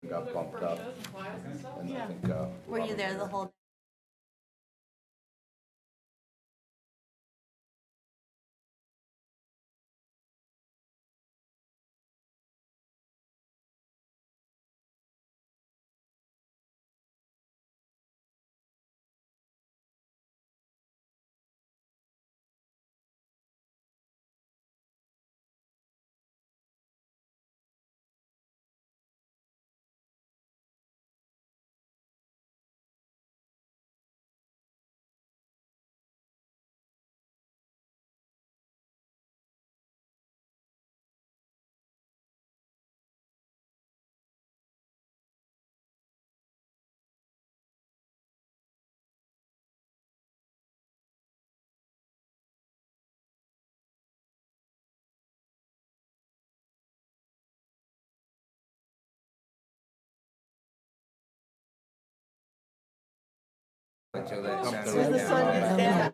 got bumped up. And I think, Were you there the whole? Until the sun As the goes sun down. gets down.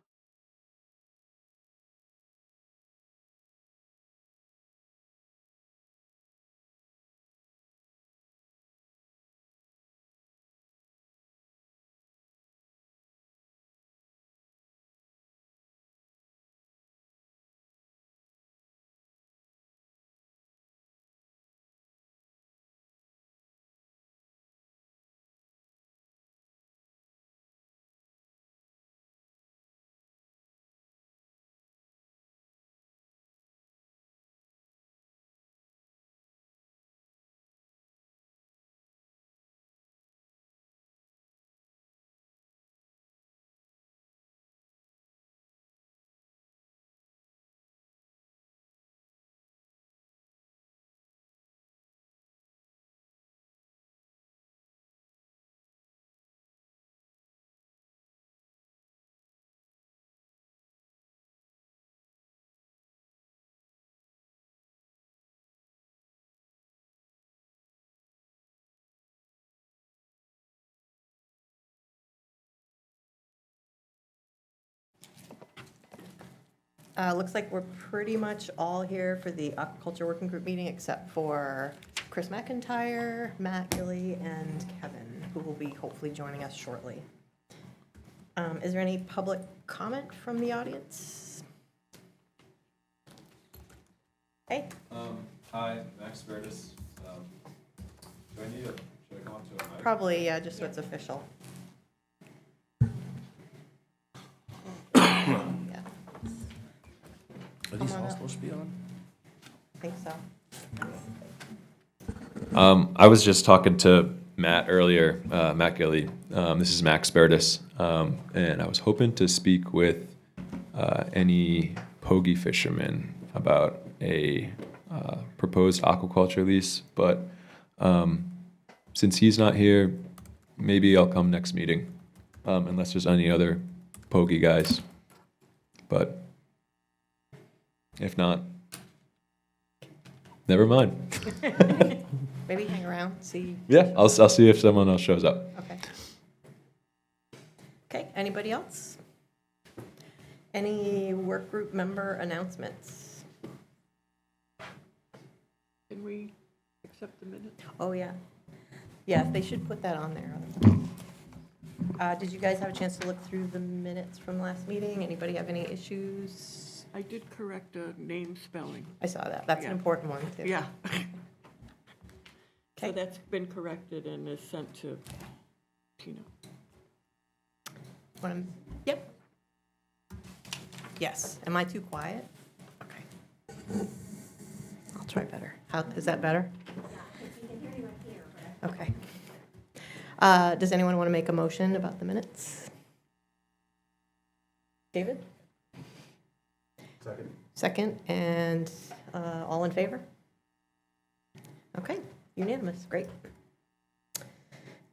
Looks like we're pretty much all here for the aquaculture working group meeting, except for Chris McIntyre, Matt Gilly, and Kevin, who will be hopefully joining us shortly. Is there any public comment from the audience? Hey, Hi, Max Vertus. Do I need should I come up to a mic? probably, yeah, just so it's official. Yeah, are these Come on all up. supposed to be on? I think so. I was just talking to Matt earlier, Matt Gilly. This is Max Vertus, and I was hoping to speak with any pogie fishermen about a proposed aquaculture lease, but since he's not here, maybe I'll come next meeting, unless there's any other pogie guys. But if not, never mind. Maybe hang around, see. Yeah, I'll see if someone else shows up. Okay. Okay, anybody else? Any work group member announcements? Can we accept the minutes? Oh, yeah. Yeah, they should put that on there. Did you guys have a chance to look through the minutes from last meeting? Anybody have any issues? I did correct a name spelling. I saw that. That's an Yeah. important one, too. Yeah. So Okay. that's been corrected and is sent to Tina. Yep. Yes. Am I too quiet? Okay. I'll try better. Is that better? Okay. Does anyone want to make a motion about the minutes? David? Second. Second, and all in favor? Okay, unanimous, great.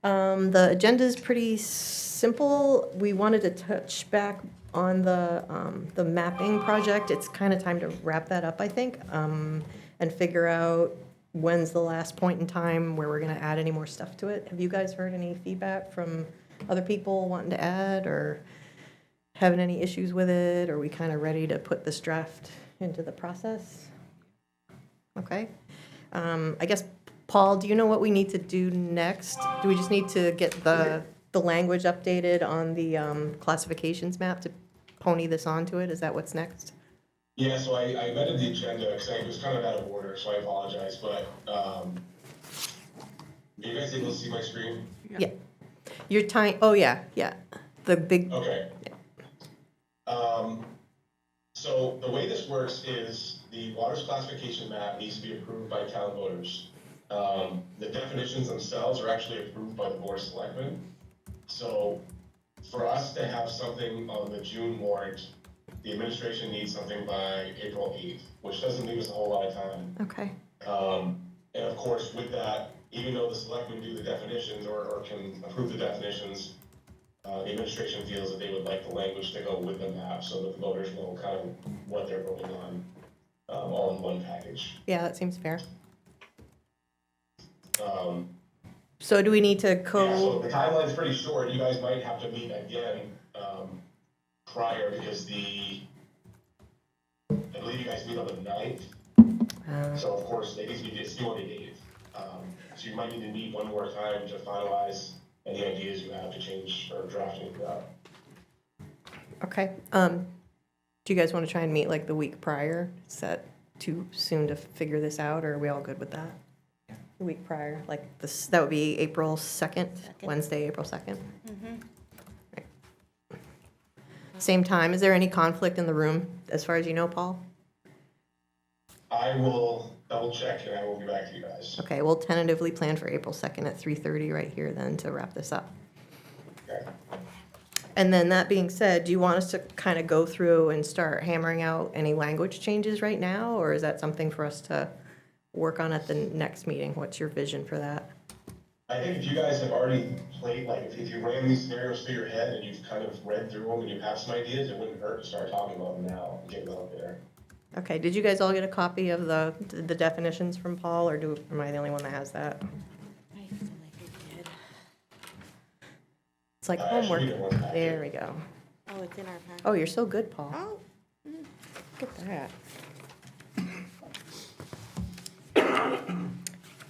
The agenda is pretty simple. We wanted to touch back on the mapping project. It's kind of time to wrap that up, I think, and figure out when's the last point in time where we're going to add any more stuff to it. Have you guys heard any feedback from other people wanting to add or having any issues with it? Are we kind of ready to put this draft into the process? Okay. I guess Paul, do you know what we need to do next? Do we just need to get the language updated on the classifications map to pony this onto it? Is that what's next? Yeah, so I amended the agenda because it was kind of out of order, so I apologize, but, are you guys able to see my screen? Yeah. Your time, oh, yeah, yeah. The big, Okay. So the way this works is the waters classification map needs to be approved by town voters. The definitions themselves are actually approved by the board of selectmen. So for us to have something on the June warrant, the administration needs something by April 8th, which doesn't leave us a whole lot of time. okay. And of course, with that, even though the selectmen do the definitions or can approve the definitions, the administration feels that they would like the language to go with the map so that the voters know kind of what they're voting on, all in one package. Yeah, that seems fair. Um, So do we need to yeah, so co, the timeline's pretty short. You guys might have to meet again prior because I believe you guys meet on the 9th. So of course, it needs to be due on the 8th. So you might need to meet one more time to finalize any ideas you have to change or draft anything up. okay. Do you guys want to try and meet like the week prior? Is that too soon to figure this out, or are we all good with that? The week prior, like this, that would be April 2nd, Wednesday, April 2nd. Right. Same time. Is there any conflict in the room as far as you know, Paul? I will double check and I will be back to you guys. Okay, we'll tentatively plan for April 2nd at 3:30 right here then to wrap this up. Okay. And then that being said, do you want us to kind of go through and start hammering out any language changes right now? Or is that something for us to work on at the next meeting? What's your vision for that? I think if you guys have already played, like if you ran these scenarios through your head and you've kind of read through them and you have some ideas, it wouldn't hurt to start talking about them now and get them out there. Okay, did you guys all get a copy of the definitions from Paul, or am I the only one that has that? I feel like I did. It's like I actually homework. need one packet. There we go. Oh, it's in our packet. Oh, you're so good, Paul. Oh, Look at that.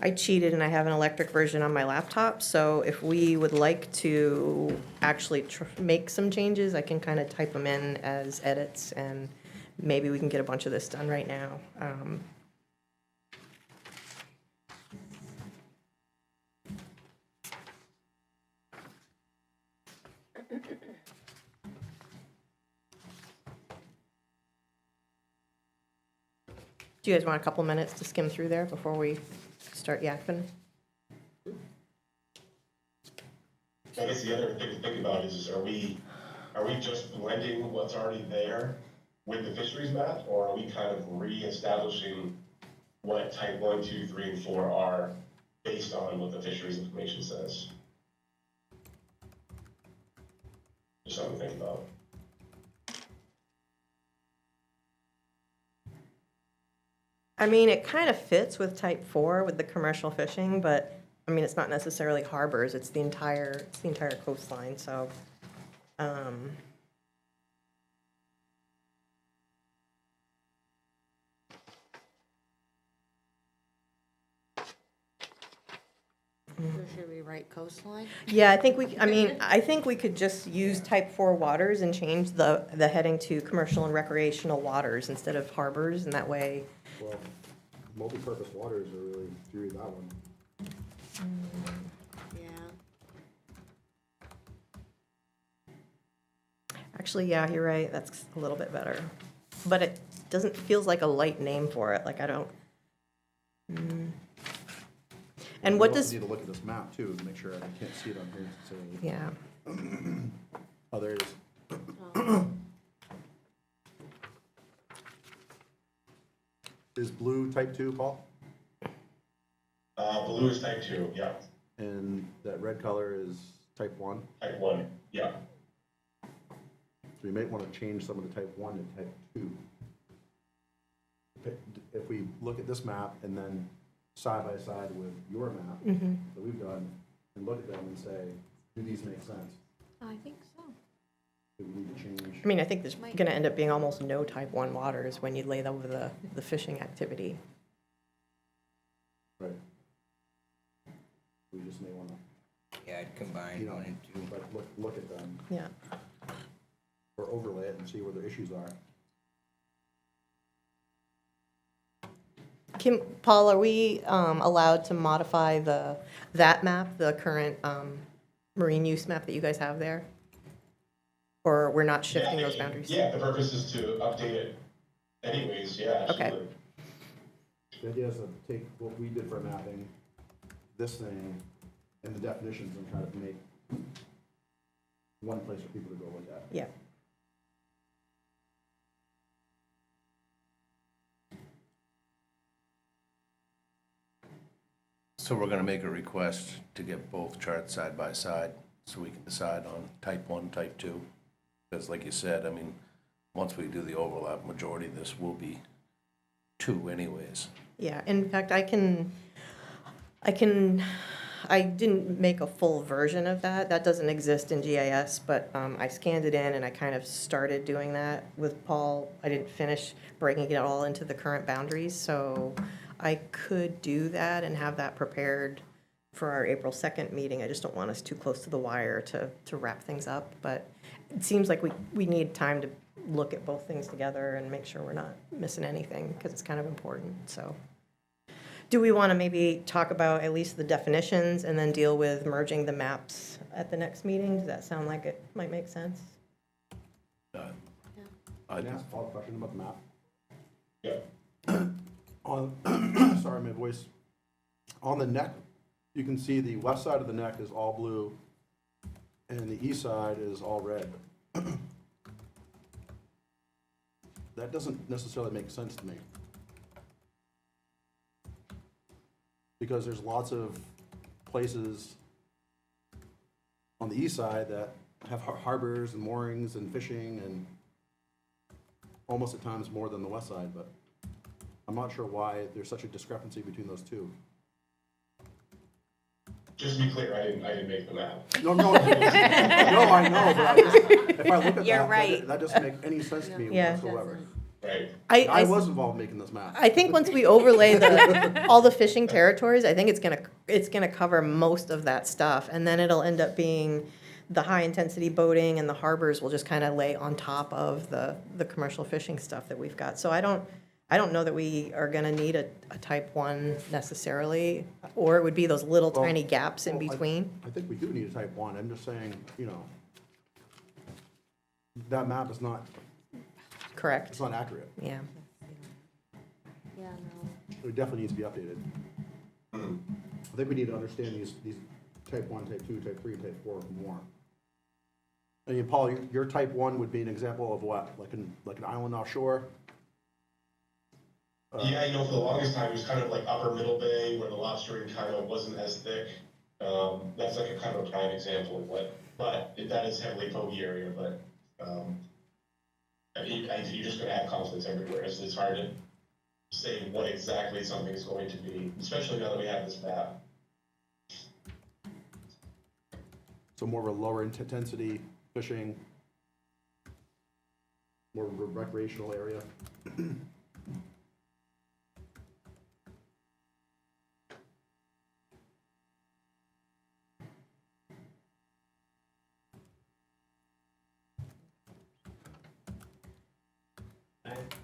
I cheated and I have an electric version on my laptop, so if we would like to actually make some changes, I can kind of type them in as edits, and maybe we can get a bunch of this done right now. Do you guys want a couple minutes to skim through there before we start yakking? I guess the other thing to think about is are we just blending what's already there with the fisheries map, or are we kind of re-establishing what type 1, 2, 3, and 4 are based on what the fisheries information says? Just something to think about. I mean, it kind of fits with type 4 with the commercial fishing, but I mean, it's not necessarily harbors, it's the entire coastline, so. so should we write coastline? Yeah, I think we could just use type 4 waters and change the heading to commercial and recreational waters instead of harbors, and that way, Well, multi-purpose waters are really, if you read that one. Yeah. actually, yeah, you're right, that's a little bit better. But it feels like a light name for it, like I don't. And what You does, also need to look at this map too, to make sure, I can't see it on here necessarily. yeah, Oh, there it is. Is blue type 2, Paul? Blue is type 2, yeah. And that red color is type 1? Type 1, yeah. So we might want to change some of the type 1 to type 2. If we look at this map and then side by side with your map that we've done, and look at them and say, do these make sense? I think so. Do we need to change? I mean, I think there's gonna end up being almost no type 1 waters when you lay over the fishing activity. Right. We just may wanna, Yeah, I'd combine you know, one and two. like, look at them, Yeah. or overlay it and see where the issues are. Paul, are we allowed to modify that map, the current marine use map that you guys have there? Or we're not shifting those boundaries? Yeah, the purpose is to update it anyways, yeah, Okay. absolutely. The idea is to take what we did for mapping, this thing, and the definitions, and try to make one place for people to go look at. Yeah. So we're gonna make a request to get both charts side by side, so we can decide on type 1, type 2. Because like you said, I mean, once we do the overlap, majority of this will be 2 anyways. Yeah, in fact, I didn't make a full version of that. That doesn't exist in GIS, but I scanned it in and I kind of started doing that with Paul. I didn't finish breaking it all into the current boundaries, so I could do that and have that prepared for our April 2nd meeting. I just don't want us too close to the wire to wrap things up, but it seems like we need time to look at both things together and make sure we're not missing anything, because it's kind of important, so. Do we want to maybe talk about at least the definitions and then deal with merging the maps at the next meeting? Does that sound like it might make sense? I Can I ask Paul a question about the map? Yeah. On, sorry, my voice. On the neck, you can see the west side of the neck is all blue, and the east side is all red. That doesn't necessarily make sense to me. Because there's lots of places on the east side that have harbors and moorings and fishing, and almost at times more than the west side, but I'm not sure why there's such a discrepancy between those two. Just to be clear, I didn't make the map. No, no, no, I know, but if I look at You're that, right. that doesn't make any sense to me Yeah. whatsoever. Right. I was involved in making this map. I think once we overlay all the fishing territories, I think it's gonna cover most of that stuff, and then it'll end up being the high-intensity boating and the harbors will just kind of lay on top of the commercial fishing stuff that we've got. So I don't know that we are gonna need a type 1 necessarily, or it would be those little Well, tiny gaps in well, between. I think we do need a type 1, I'm just saying, you know, that map is not, Correct, it's not accurate. yeah. Yeah, no. It definitely needs to be updated. I think we need to understand these type 1, type 2, type 3, and type 4 more. I mean, Paul, your type 1 would be an example of what? Like an island offshore? Yeah, you know, for the longest time, it was kind of like upper middle bay where the lobstering kind of wasn't as thick. That's like a kind of a prime example of what, but that is heavily pokey area, but, you're just gonna have conflicts everywhere, so it's hard to say what exactly something is going to be, especially now that we have this map. So more of a lower intensity fishing, more of a recreational area.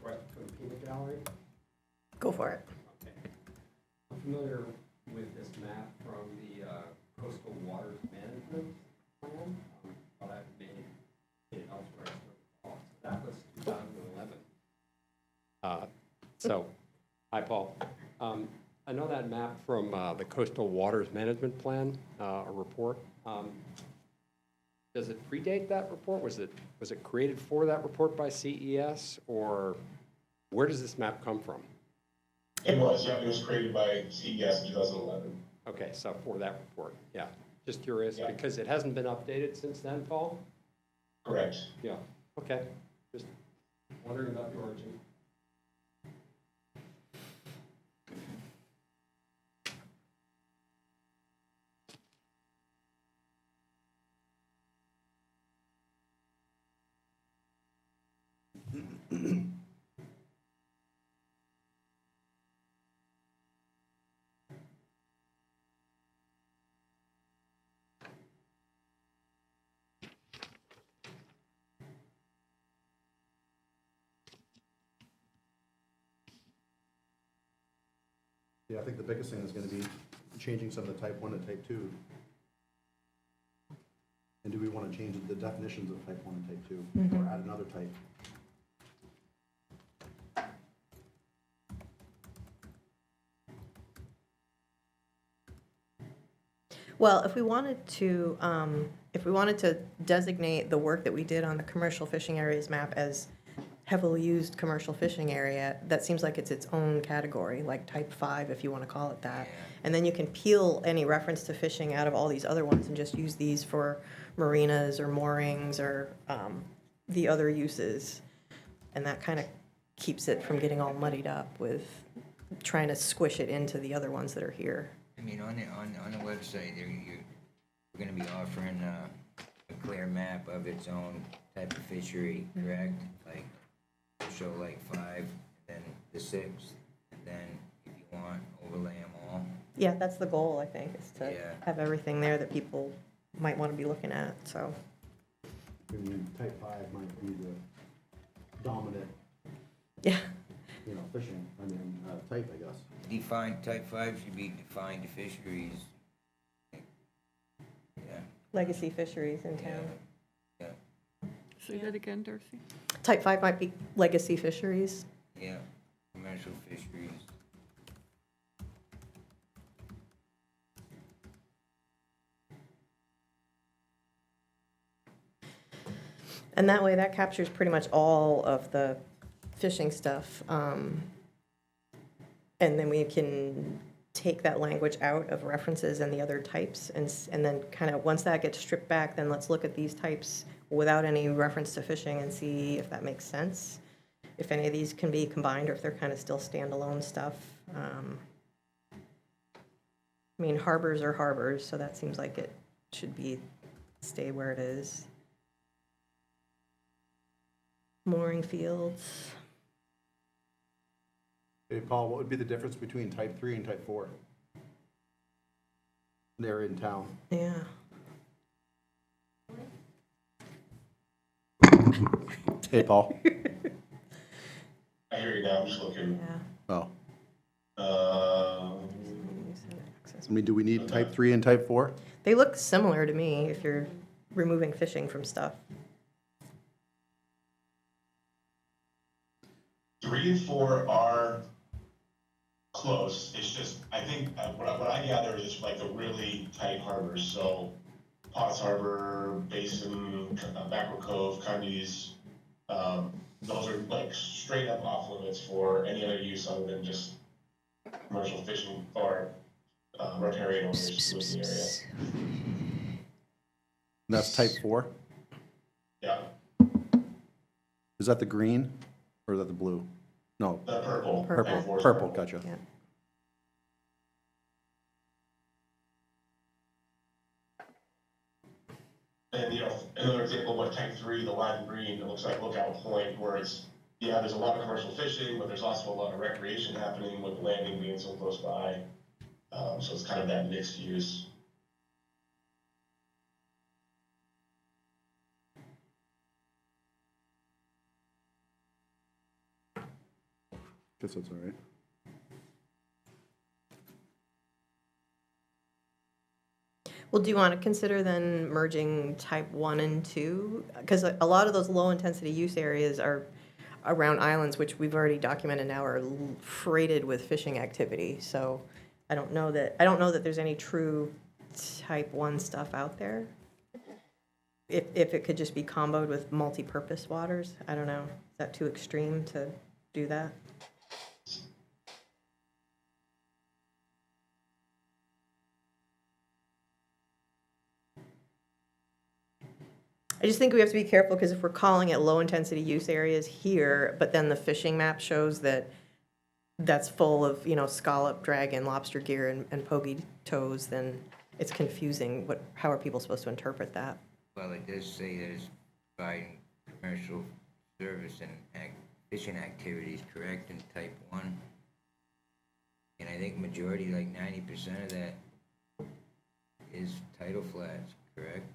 From the peanut gallery. Go for it. Okay. I'm familiar with this map from the coastal waters management plan, but I've made it elsewhere. So that was 2011. Hi, Paul. I know that map from the coastal waters management plan, a report. Does it predate that report? Was it created for that report by CES, or where does this map come from? It was created by CES in 2011. Okay, so for that report, yeah. Just curious, Yeah. because it hasn't been updated since then, Paul? Correct. Yeah, okay. Just wondering about the origin. Yeah, I think the biggest thing is gonna be changing some of the type 1 to type 2. And do we wanna change the definitions of type 1 and type 2, or add another type? Well, if we wanted to designate the work that we did on the commercial fishing areas map as heavily used commercial fishing area, that seems like it's its own category, like type 5, if you want to call it that. And then you can peel any reference to fishing out of all these other ones and just use these for marinas or moorings or the other uses. And that kind of keeps it from getting all muddied up with trying to squish it into the other ones that are here. I mean, on the website, you're gonna be offering a clear map of its own type of fishery, correct? Like, show like 5, then the 6, and then if you want, overlay them all. Yeah, that's the goal, I think, is to Yeah. have everything there that people might want to be looking at, so. I mean, type 5 might be the dominant, Yeah, fishing, type, I guess. Define, type 5 should be defined fisheries. Yeah, legacy fisheries in town. yeah, Say that again, Darcy? Type 5 might be legacy fisheries. yeah, commercial fisheries. And that way, that captures pretty much all of the fishing stuff. And then we can take that language out of references and the other types, and then kind of, once that gets stripped back, then let's look at these types without any reference to fishing and see if that makes sense. If any of these can be combined, or if they're kind of still standalone stuff. I mean, harbors are harbors, so that seems like it should stay where it is. Mooring fields. Hey, Paul, what would be the difference between type 3 and type 4? They're in town. Yeah. Hey, Paul. I hear you now, I'm just looking. Yeah. Oh, Um, I mean, do we need type 3 and type 4? They look similar to me if you're removing fishing from stuff. 3 and 4 are close. It's just, I think, what I gather is like the really tight harbors. So Potts Harbor, Basin, Backward Cove, Cundies, those are like straight up off limits for any other use other than just commercial fishing or riparian owners who live in the area. And that's type 4? Yeah, Is that the green or is that the blue? No, the purple. Purple. Type 4 is purple, gotcha. Yeah. And, another example of what type 3, the lime green, it looks like Lookout Point, where it's, yeah, there's a lot of commercial fishing, but there's also a lot of recreation happening with the landing being so close by. So it's kind of that mixed use. Guess that's all right. Well, do you want to consider then merging type 1 and 2? Because a lot of those low-intensity use areas are around islands, which we've already documented now are freighted with fishing activity. So I don't know that there's any true type 1 stuff out there. If it could just be comboed with multi-purpose waters, I don't know. Is that too extreme to do that? I just think we have to be careful, because if we're calling it low-intensity use areas here, but then the fishing map shows that that's full of, scallop, dragon, lobster gear, and pogie toes, then it's confusing. How are people supposed to interpret that? Well, it does say that it's providing commercial service and fishing activities, correct, in type 1? And I think majority, like 90% of that is tidal flats, correct?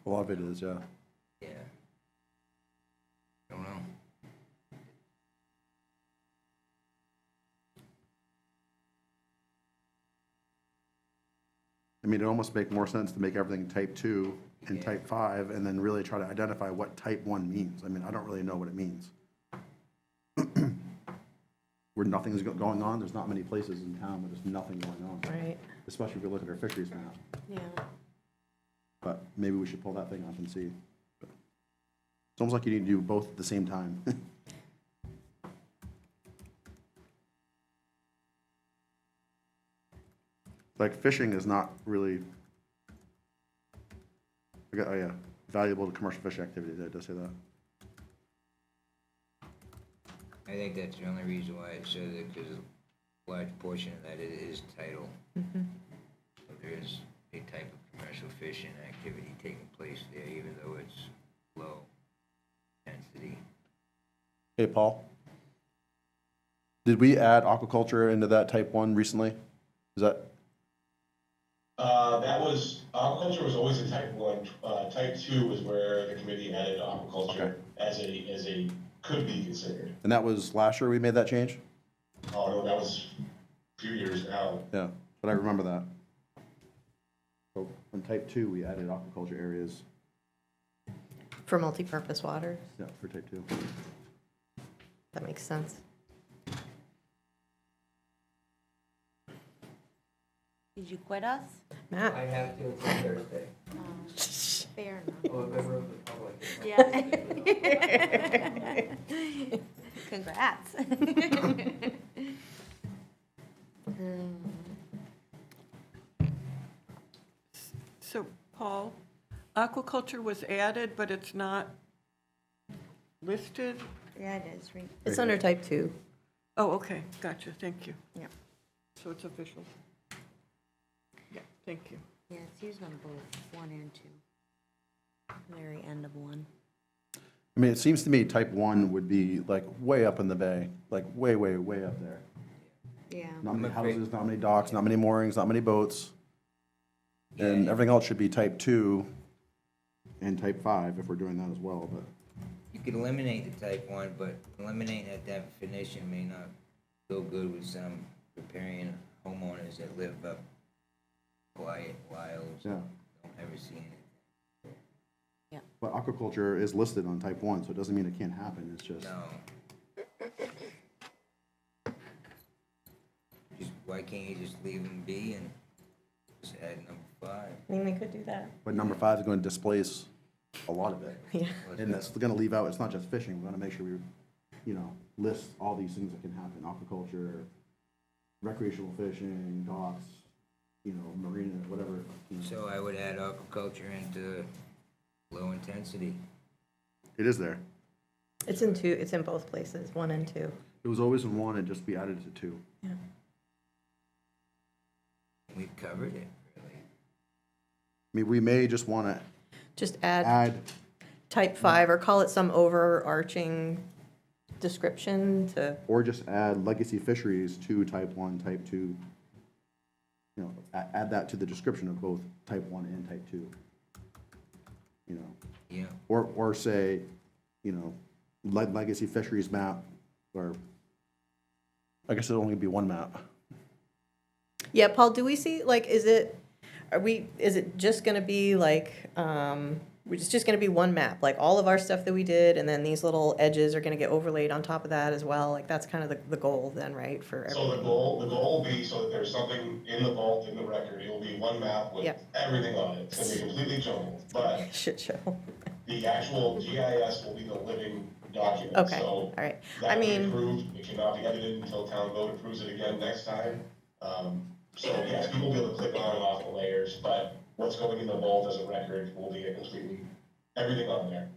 A lot of it is, yeah. Yeah. I don't know. I mean, it almost make more sense to make everything type 2 and Yeah. type 5, and then really try to identify what type 1 means. I mean, I don't really know what it means. Where nothing's going on, there's not many places in town where there's nothing going on. Right. Especially if you look at our fisheries map. Yeah. But maybe we should pull that thing up and see. It's almost like you need to do both at the same time. Like fishing is not really, oh yeah, valuable to commercial fishing activities, it does say that. I think that's the only reason why it says it, because a large portion of that is tidal. So there is a type of commercial fishing activity taking place there, even though it's low density. Hey, Paul? Did we add aquaculture into that type 1 recently? Is that, Aquaculture was always a type 1. Type 2 is where the committee added aquaculture Okay. as a, could be considered. and that was last year we made that change? Oh, no, that was a few years now. Yeah, but I remember that. So from type 2, we added aquaculture areas, For multi-purpose water, yeah, for type 2. that makes sense. Did you quit us? Matt? I have to until Thursday. Fair I'm a enough. member of the public. Yeah. Congrats. So, Paul, aquaculture was added, but it's not listed? Yeah, it is, right? It's under type 2. Oh, okay, gotcha, thank you. Yeah. So it's official? Yeah, thank you. Yeah, it's used on both 1 and 2. Very end of 1. I mean, it seems to me type 1 would be like way up in the bay, like way, way, way up there. Yeah. Not many I'm afraid- houses, not many docks, not many moorings, not many boats. And Yeah. everything else should be type 2 and type 5 if we're doing that as well, but. You can eliminate the type 1, but eliminating that definition may not go good with some riparian homeowners that live up quiet, wild, Yeah. don't ever see anything. But aquaculture is listed on type 1, so it doesn't mean it can't happen, it's just, No. Just, why can't you just leave them be and just add number 5? I mean, they could do that. but number 5 is going to displace a lot of it. Yeah. And that's going to leave out, it's not just fishing, we're going to make sure we, list all these things that can happen, aquaculture, recreational fishing, docks, marina, whatever. So I would add aquaculture into low intensity. It is there. It's in 2, it's in both places, 1 and 2. It was always in 1 and just be added to 2. Yeah. We've covered it, really. I mean, we may just want to Just add add, type 5 or call it some overarching description to, or just add legacy fisheries to type 1, type 2. Add that to the description of both type 1 and type 2. Yeah. Or say, legacy fisheries map, or I guess it'll only be one map. yeah, Paul, do we see, like, is it just gonna be like, it's just gonna be one map, like all of our stuff that we did, and then these little edges are gonna get overlaid on top of that as well, like, that's kind of the goal then, right, for So everything? the goal will be so that there's something in the vault, in the record, it'll be one map with Yep. everything on it. It's gonna be completely jumbled, but Shit show. the actual GIS will be the living document. Okay, So all right. that I will be mean, approved, it cannot be edited until town vote approves it again next time. So yes, people will be able to click on and off the layers, but what's going in the vault as a record will be a completely, everything on there.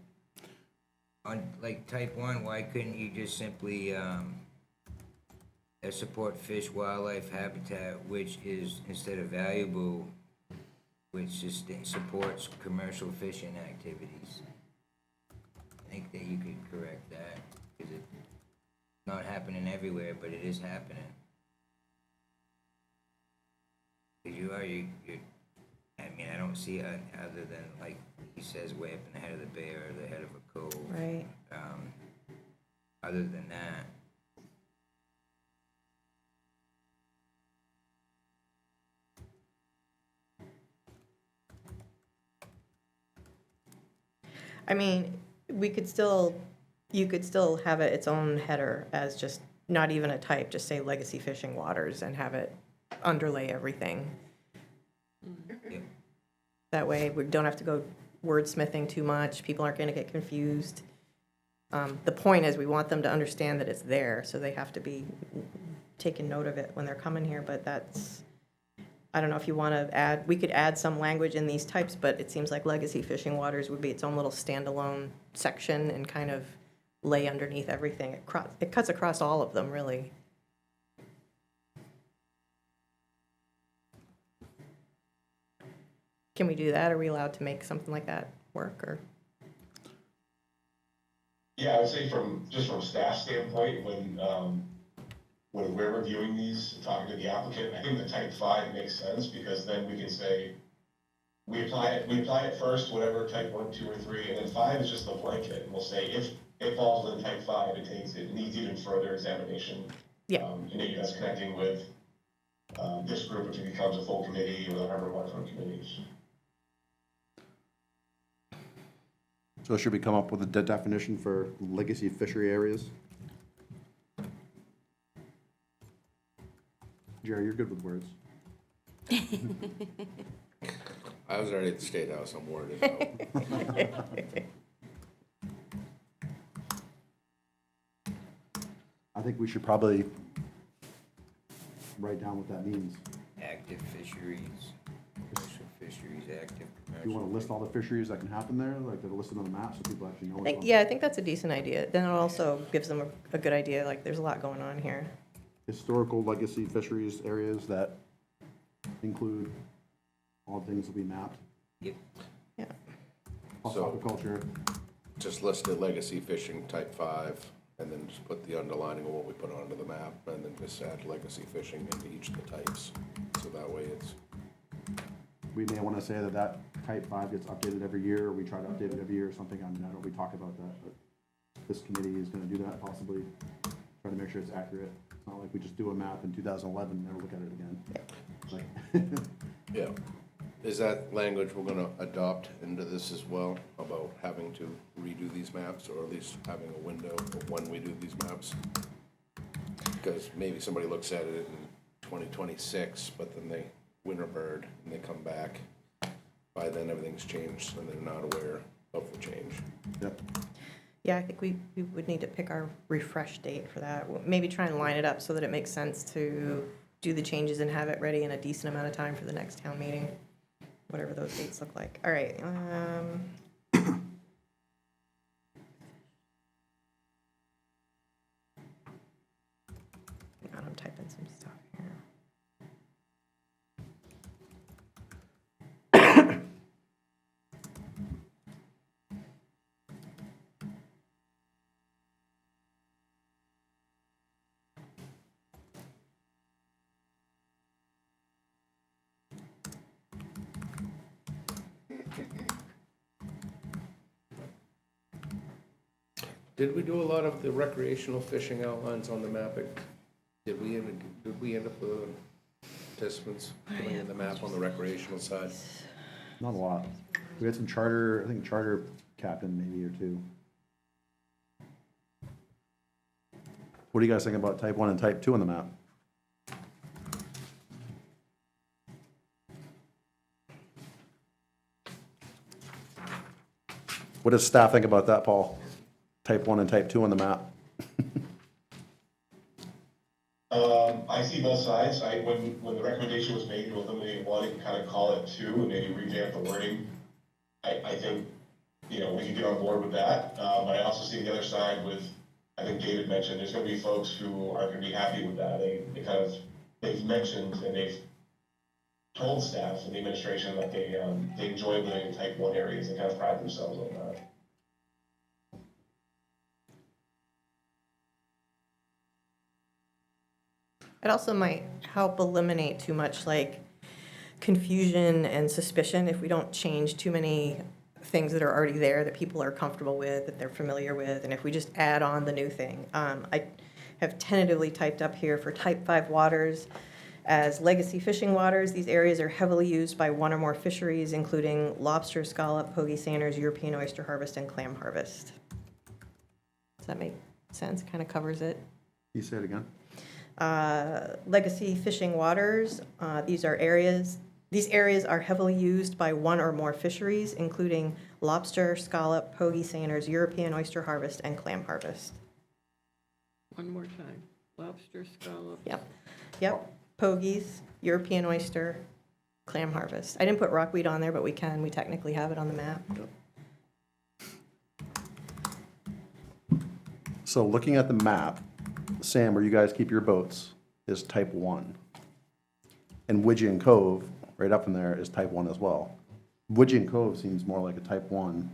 On, like, type 1, why couldn't you just simply, support fish, wildlife, habitat, which is, instead of valuable, which supports commercial fishing activities? I think that you could correct that, because it's not happening everywhere, but it is happening. Because I mean, I don't see, other than, like he says, way up in the head of the bay or the head of a cove. right, Other than that, I mean, you could still have it its own header as just not even a type, just say Legacy Fishing Waters and have it underlay everything. Yep. That way we don't have to go wordsmithing too much. People aren't going to get confused. The point is we want them to understand that it's there, so they have to be taking note of it when they're coming here, but that's, I don't know if you want to add, we could add some language in these types, but it seems like Legacy Fishing Waters would be its own little standalone section and kind of lay underneath everything. It cuts across all of them, really. Can we do that? Are we allowed to make something like that work, or? Yeah, I would say just from staff standpoint, when we're reviewing these, talking to the applicant, I think the type 5 makes sense, because then we can say, we apply it first, whatever, type 1, 2, or 3, and then 5 is just the blanket, and we'll say, if it falls within type 5, it needs even further examination. Yeah. And maybe that's connecting with this group if it becomes a full committee, or the harbor waterfront committees. So should we come up with a definition for legacy fishery areas? Jerry, you're good with words. I was already at the State House, I'm worried. So. I think we should probably write down what that means. Active fisheries, commercial fisheries, active Do you want commercial. to list all the fisheries that can happen there, like they're listed on the map, so people actually know what's on? Yeah, I think that's a decent idea. Then it also gives them a good idea, like, there's a lot going on here. Historical legacy fisheries areas that include all things will be mapped. Yep. Yeah. Plus So- aquaculture. Just list the legacy fishing type 5, and then just put the underlining of what we put onto the map, and then just add legacy fishing into each of the types. So that way it's, We may want to say that type 5 gets updated every year, or we try to update it every year or something. I mean, I don't, we talk about that, but this committee is going to do that possibly, try to make sure it's accurate. It's not like we just do a map in 2011 and never look at it again. Like, yeah. Is that language we're gonna adopt into this as well, about having to redo these maps, or at least having a window of when we do these maps? Because maybe somebody looks at it in 2026, but then they winter bird, and they come back. By then, everything's changed, and they're not aware of the change. Yep. Yeah, I think we would need to pick our refresh date for that. Maybe try and line it up so that it makes sense to do the changes and have it ready in a decent amount of time for the next town meeting, whatever those dates look like. All right. Hang on, I'm typing some stuff here. Did we do a lot of the recreational fishing outlines on the mapping? Did we end up with participants putting in the map on the recreational side? Not a lot. We had some charter, I think charter captain maybe or two. What do you guys think about type 1 and type 2 on the map? What does staff think about that, Paul? Type 1 and type 2 on the map? I see both sides. When the recommendation was made to eliminate 1 and kind of call it 2 and maybe revamp the wording, I think, we can get on board with that. But I also see the other side with, I think David mentioned, there's going to be folks who aren't going to be happy with that. They've mentioned and they've told staff and the administration that they enjoy living in type 1 areas and kind of pride themselves on that. It also might help eliminate too much like confusion and suspicion if we don't change too many things that are already there that people are comfortable with, that they're familiar with, and if we just add on the new thing. I have tentatively typed up here for type 5 waters, as legacy fishing waters. These areas are heavily used by one or more fisheries, including lobster, scallop, pogie sanders, European oyster harvest, and clam harvest. Does that make sense? Kind of covers it. Can you say it again? Legacy fishing waters, these areas are heavily used by one or more fisheries, including lobster, scallop, pogie sanders, European oyster harvest, and clam harvest. One more time. Lobster, scallop. Yep, pogies, European oyster, clam harvest. I didn't put rockweed on there, but we technically have it on the map. So looking at the map, Sam, where you guys keep your boats, is type 1. And Widgeon Cove, right up in there, is type 1 as well. Widgeon Cove seems more like a type 1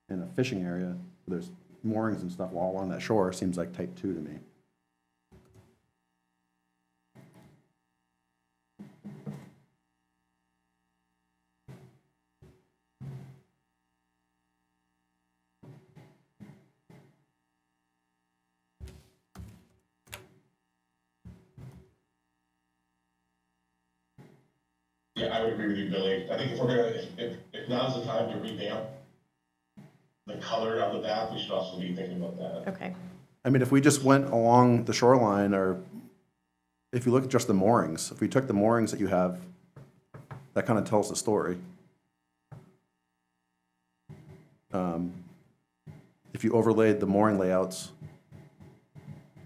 in a fishing area. There's moorings and stuff all along that shore, seems like type 2 to me. Yeah, I would agree with you, Billy. I think if we're gonna, if now's the time to revamp the color of the map, we should also be thinking about that. Okay. I mean, if we just went along the shoreline, or if you look at just the moorings, if we took the moorings that you have, that kind of tells the story. If you overlaid the mooring layouts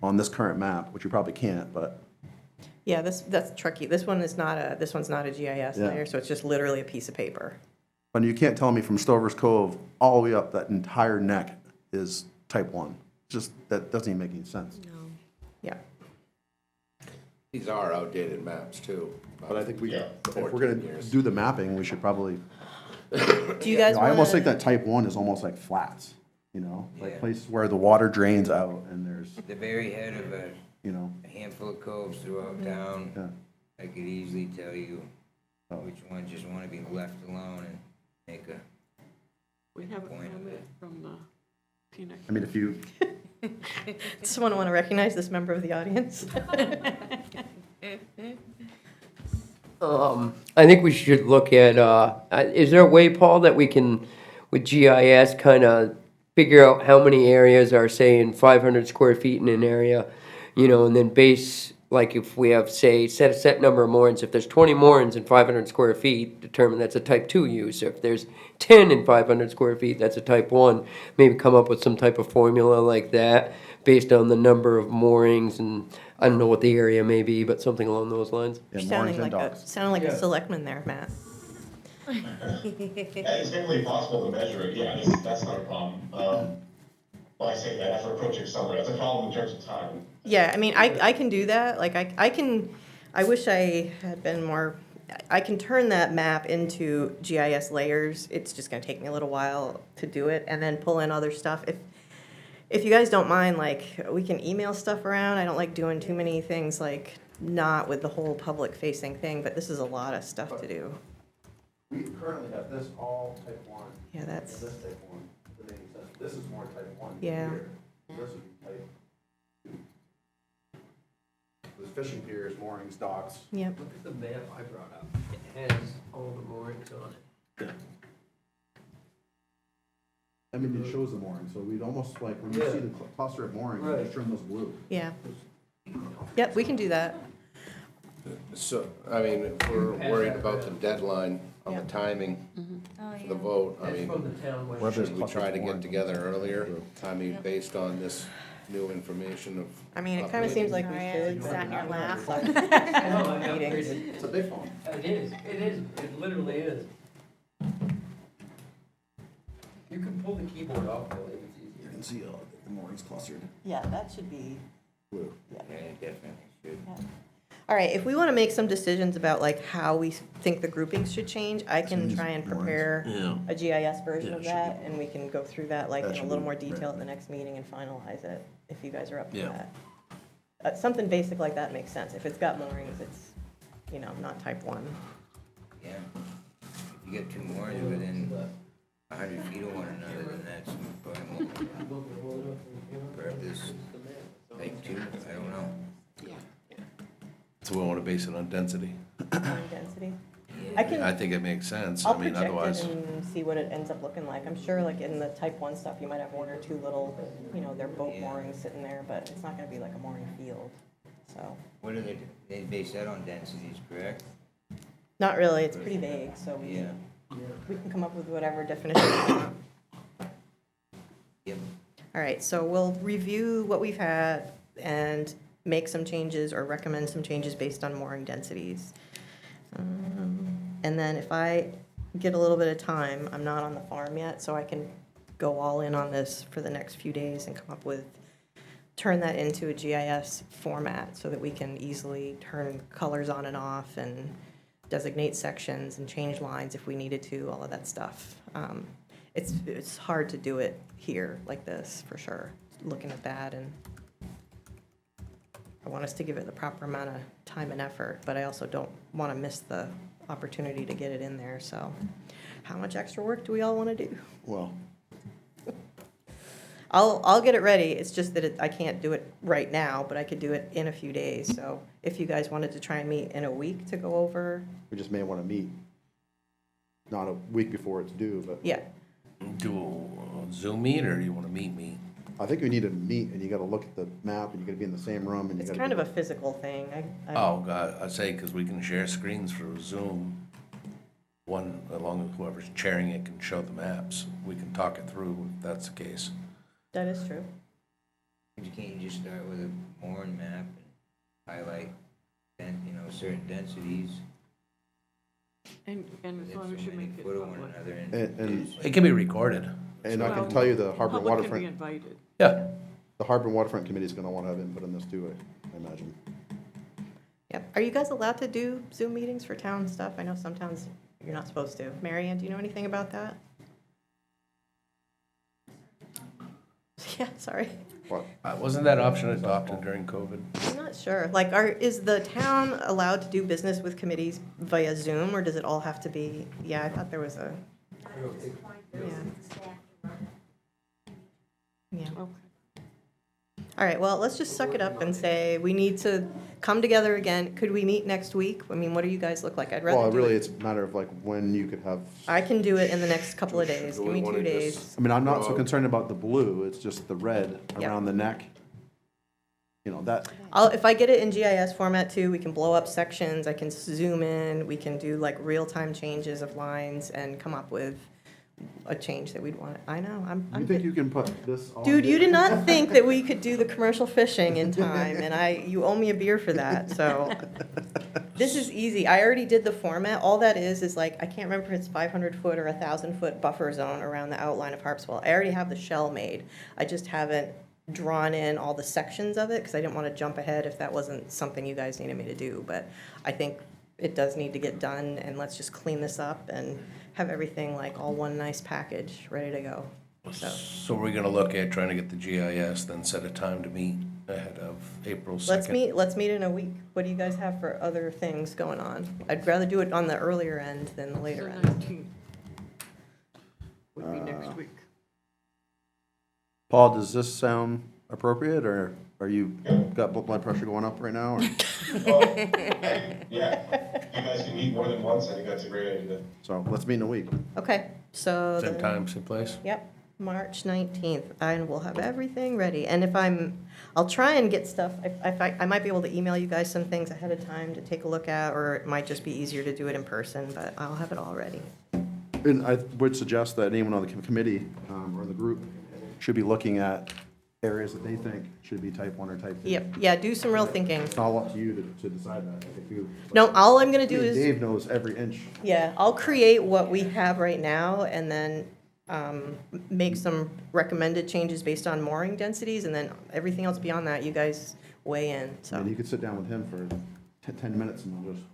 on this current map, which you probably can't, but Yeah, that's tricky. This one's not a GIS Yeah. layer, so it's just literally a piece of paper. but you can't tell me from Stover's Cove all the way up that entire neck is type 1. Just, that doesn't even make any sense. No. Yeah. These are outdated maps too. But I think we, Yeah. if we're 14 gonna years. do the mapping, we should probably, Do you guys I almost think want that type 1 is almost like flats, like Yeah. places where the water drains out and there's, The very head of a handful of coves throughout town, yeah. I could easily tell you Oh. which ones just wanna be left alone and make a, We have a Point of comment it. from the Peanut. I mean, if you, someone want to recognize this member of the audience? I think we should look at, is there a way, Paul, that we can, with GIS, kind of figure out how many areas are, say, in 500 square feet in an area, and then base, like if we have, say, set a set number of moorings, if there's 20 moorings in 500 square feet, determine that's a type 2 use. If there's 10 in 500 square feet, that's a type 1. Maybe come up with some type of formula like that based on the number of moorings, and I don't know what the area may be, but something along those lines. yeah, Sounding moorings and like docks. a selectman there, Matt. Yeah, it's definitely possible to measure it, yeah, that's not a problem. Well, I say that after approaching summer, that's a problem in terms of time. Yeah, I mean, I can do that. Like, I wish I had been more, I can turn that map into GIS layers. It's just gonna take me a little while to do it, and then pull in other stuff. If you guys don't mind, like, we can email stuff around. I don't like doing too many things, like, not with the whole public-facing thing, but this is a lot of stuff to do. We currently have this all type 1. Yeah, that's, This type 1, that makes sense. This is more type 1 Yeah. here. This would be type 2. There's fishing piers, moorings, docks. yep. Look at the map I brought up. It has all the moorings on it. I mean, it shows the moorings, so we'd almost like, when you see the cluster of moorings, we just turn those blue. Yeah. Yep, we can do that. So, I mean, if we're worried about the deadline on the Yeah. timing Oh, for the vote, I That's mean, from the town Well, website. there's should we cluster try to of get moorings. together earlier? I mean, based on this new information of. I mean, it kind of seems like we should. Sat in your lap. Meetings. It's a big phone. It is, it literally is. You can pull the keyboard off, Billy, it's easier. You can see the moorings clustered. Yeah, that should be. Blue. yeah, it definitely should. All right, if we want to make some decisions about like how we think the groupings should change, I can try and prepare a GIS version of that, and we can go through that like That in a should little be more right. detail at the next meeting and finalize it, if you guys are up for Yeah. that. Something basic like that makes sense. If it's got moorings, it's, not type 1. Yeah. If you get two moorings within 100 feet of one another, then that's probably more. Perhaps this type 2, I don't know. So we want to base it on density. Mooring density. I think it makes sense. I'll I mean, project otherwise, it and see what it ends up looking like. I'm sure like in the type 1 stuff, you might have one or two little, their boat moorings sitting there, but it's not gonna be like a mooring field, so. What are they base that on densities, correct? Not really, it's pretty vague, so Yeah. we can come up with whatever definition we want. Yep. All right, so we'll review what we've had and make some changes or recommend some changes based on mooring densities. And then if I get a little bit of time, I'm not on the farm yet, so I can go all in on this for the next few days and come up with, turn that into a GIS format so that we can easily turn colors on and off and designate sections and change lines if we needed to, all of that stuff. It's hard to do it here like this, for sure, looking at that, and I want us to give it the proper amount of time and effort, but I also don't want to miss the opportunity to get it in there, so how much extra work do we all want to do? Well, I'll get it ready, it's just that I can't do it right now, but I could do it in a few days, so if you guys wanted to try and meet in a week to go over, we just may want to meet, not a week before it's due, but yeah. do a Zoom meet, or do you want to meet? I think we need to meet, and you gotta look at the map, and you gotta be in the same room, and you It's gotta. kind of a physical thing. Oh, God, I say, because we can share screens for Zoom. One, along with whoever's chairing it, can show the maps. We can talk it through if that's the case. That is true. Can't you just start with a mooring map and highlight, certain densities? And as long as you make it Foot of one public. another And It can be recorded. and I Well, can tell you the Harbor Public can be Waterfront, invited. Yeah. the Harbor Waterfront Committee is gonna wanna have input on this too, I imagine. Yep. Are you guys allowed to do Zoom meetings for town stuff? I know some towns you're not supposed to. Mary Ann, do you know anything about that? Yeah, sorry. What? Wasn't that option adopted during COVID? I'm not sure. Like, is the town allowed to do business with committees via Zoom, or does it all have to be, I thought there was a, yeah. Okay. All right, well, let's just suck it up and say we need to come together again. Could we meet next week? I mean, what do you guys look like? I'd rather Well, do really, it. it's a matter of like when you could have, I can do it in the next couple of days. Give me 2 days. I mean, I'm not so concerned about the blue, it's just the red Yep. around the neck. That, If I get it in GIS format too, we can blow up sections, I can zoom in, we can do like real-time changes of lines and come up with a change that we'd want. I know, you I'm think you can put this on? Dude, you did not think that we could do the commercial fishing in time, and you owe me a beer for that, so. This is easy, I already did the format, all that is like, I can't remember if it's 500-foot or 1,000-foot buffer zone around the outline of Harpswell. I already have the shell made, I just haven't drawn in all the sections of it, because I didn't want to jump ahead if that wasn't something you guys needed me to do, but I think it does need to get done, and let's just clean this up and have everything like all one nice package, ready to go. So we're gonna look at trying to get the GIS, then set a time to meet ahead of April 2nd. Let's meet in a week. What do you guys have for other things going on? I'd rather do it on the earlier end than the later The end. 19th would be next week. Paul, does this sound appropriate, or are you got blood pressure going up right now? Or? Well, yeah, if you guys can meet more than once, I think that's a great idea. So let's meet in a week. Okay, so. Same time, same place? Yep, March 19th, and we'll have everything ready. And I'll try and get stuff, I might be able to email you guys some things ahead of time to take a look at, or it might just be easier to do it in person, but I'll have it all ready. And I would suggest that anyone on the committee or the group should be looking at areas that they think should be type 1 or type 2. Yep, yeah, do some real thinking. It's all up to you to decide that. I think No, all I'm gonna do I mean, is. Dave knows every inch. Yeah, I'll create what we have right now and then make some recommended changes based on mooring densities, and then everything else beyond that, you guys weigh in, And so. you could sit down with him for 10 minutes and we'll just,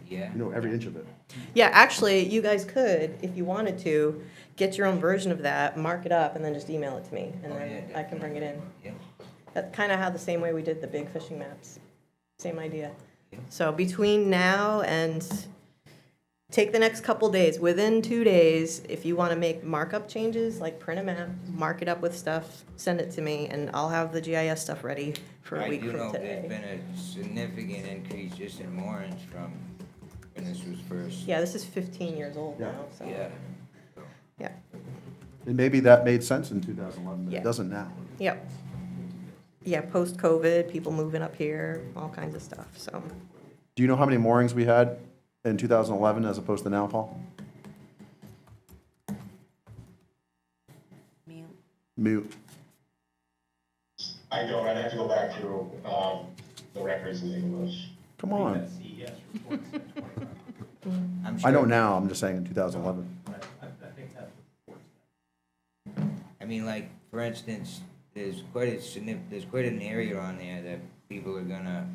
Yeah. every inch of it. Yeah, actually, you guys could, if you wanted to, get your own version of that, mark it up, and then just email it to me, and Oh, then yeah, I can bring it in. Yeah. That's kind of how the same way we did the big fishing maps, same idea. Yeah. So between now and take the next couple days, within 2 days, if you want to make markup changes, like print a map, mark it up with stuff, send it to me, and I'll have the GIS stuff ready for a I week do from know there's today. been a significant increase just in moorings from when this was first. Yeah, this is 15 years old Yeah. now, so, Yeah. yeah, And maybe that made sense in 2011, but Yeah. it doesn't now. yep. Yeah, post-COVID, people moving up here, all kinds of stuff, so. Do you know how many moorings we had in 2011 as opposed to now, Paul? Mute. Mute. I don't, I'd have to go back through, the records in English. Come on. That CES report said 25. I'm I know sure- now, I'm just saying in 2011. I think that's what the report said. I mean, like, for instance, there's quite an area on there that people are gonna,